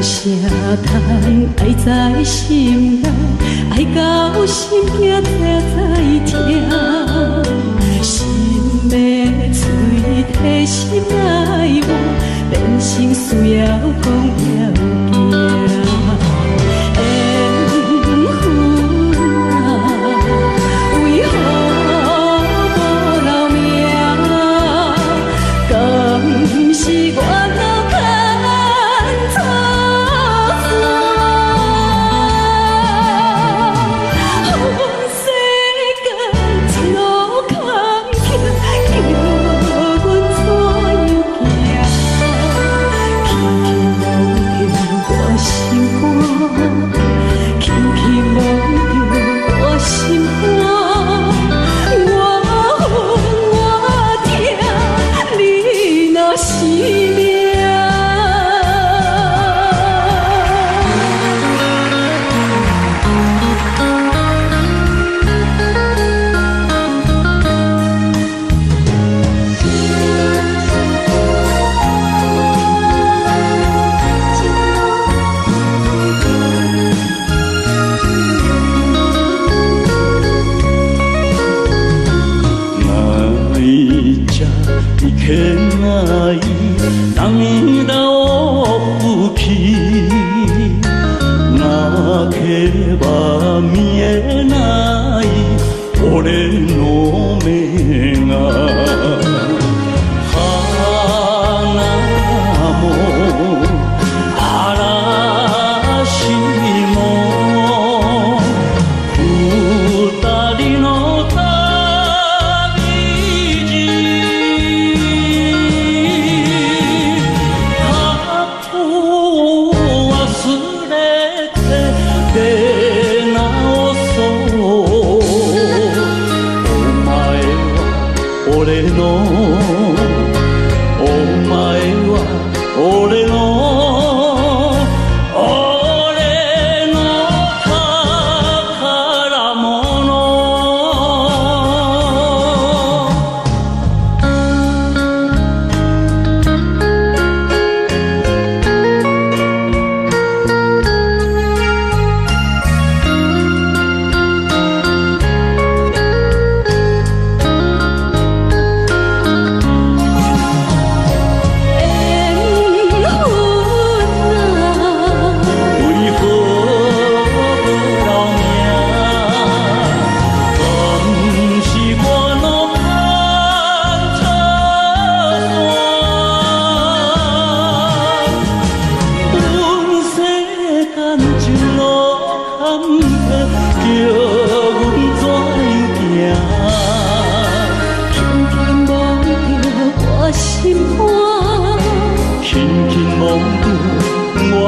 啥叹爱在心内，爱到心惊才痛，心要嘴提心内话，变成需要讲了行。缘分啊，为何无留名？敢是我脑壳？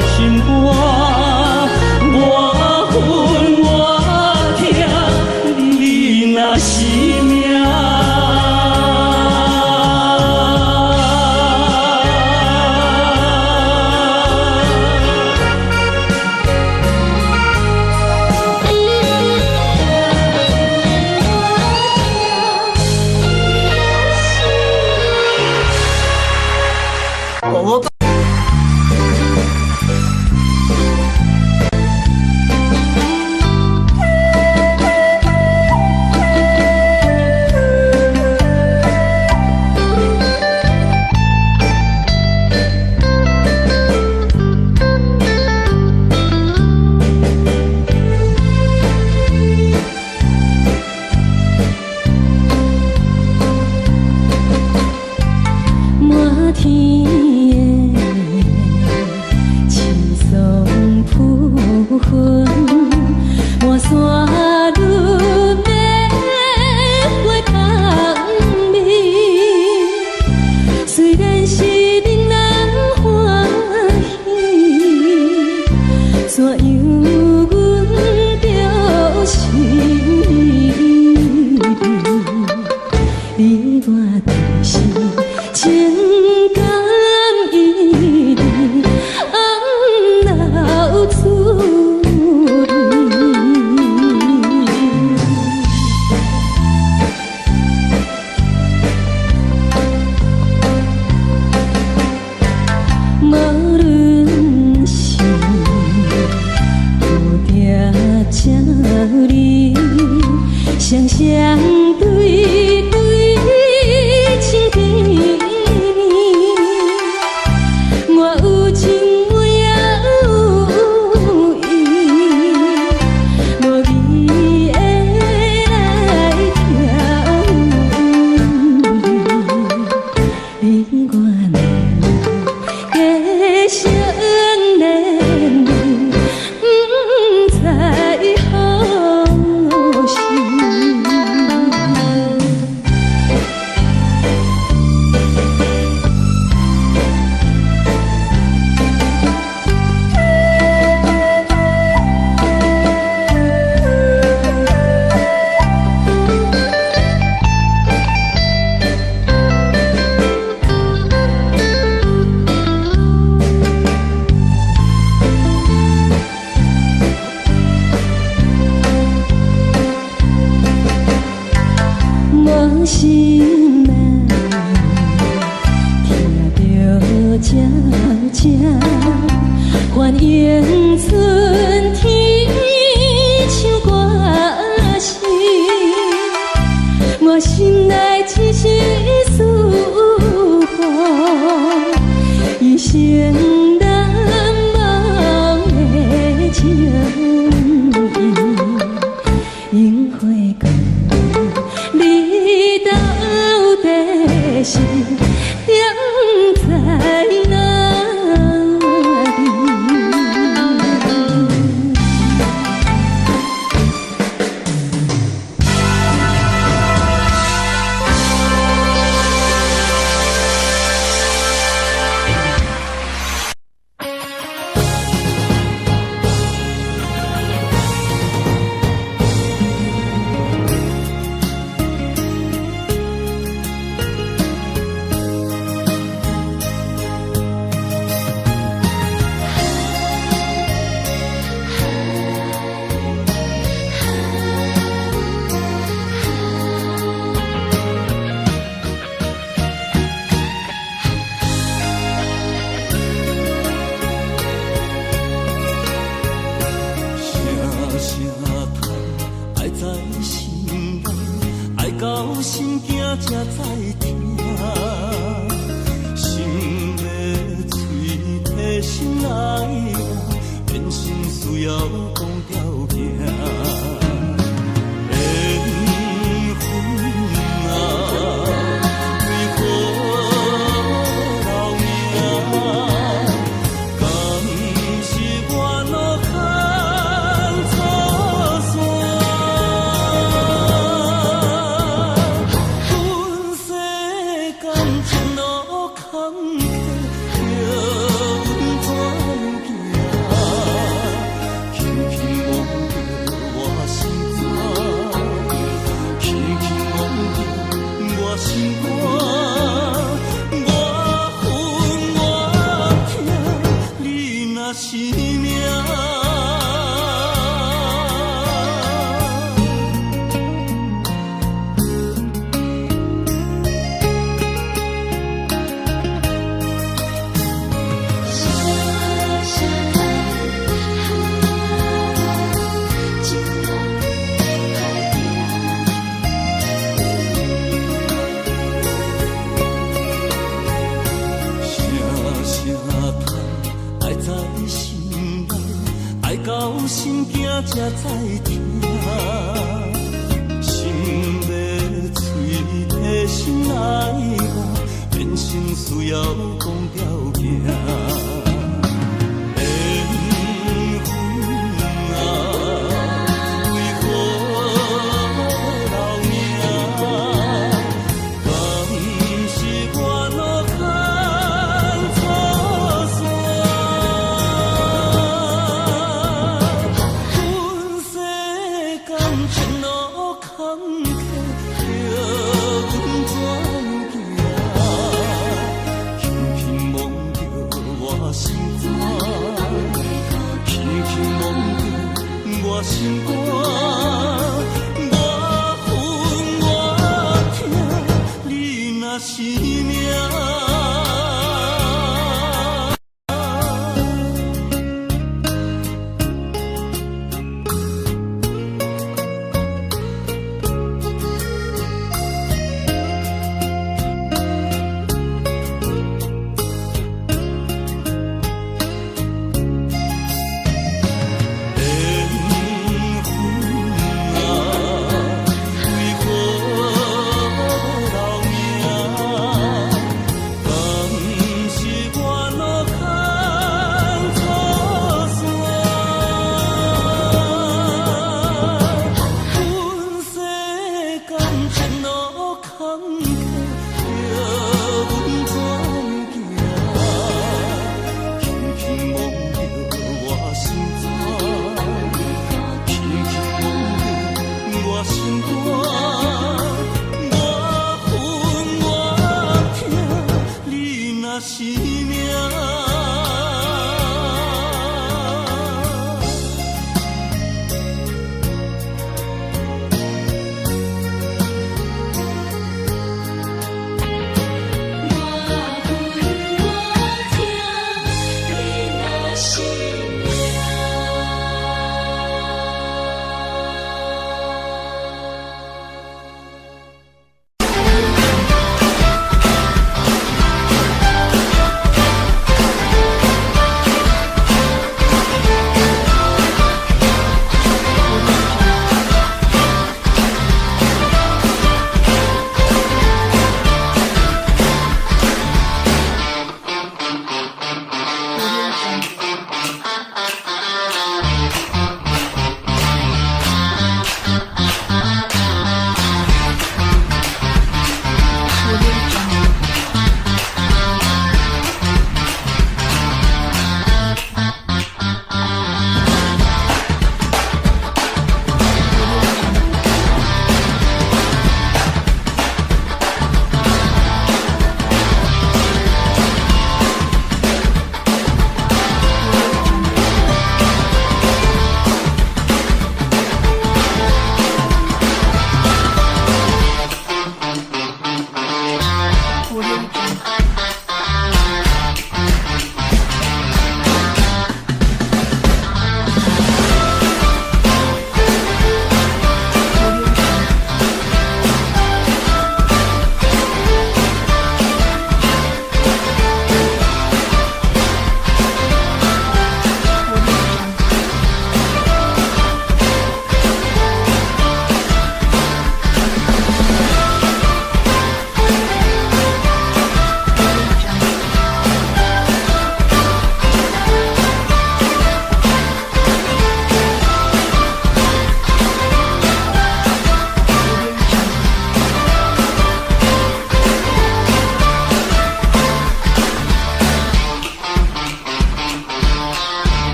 心肝，我恨我疼，你若是命。到心惊才知听，心要嘴提心爱我，变成需要讲条件。心肝，我恨我痛，你若是命。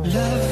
Love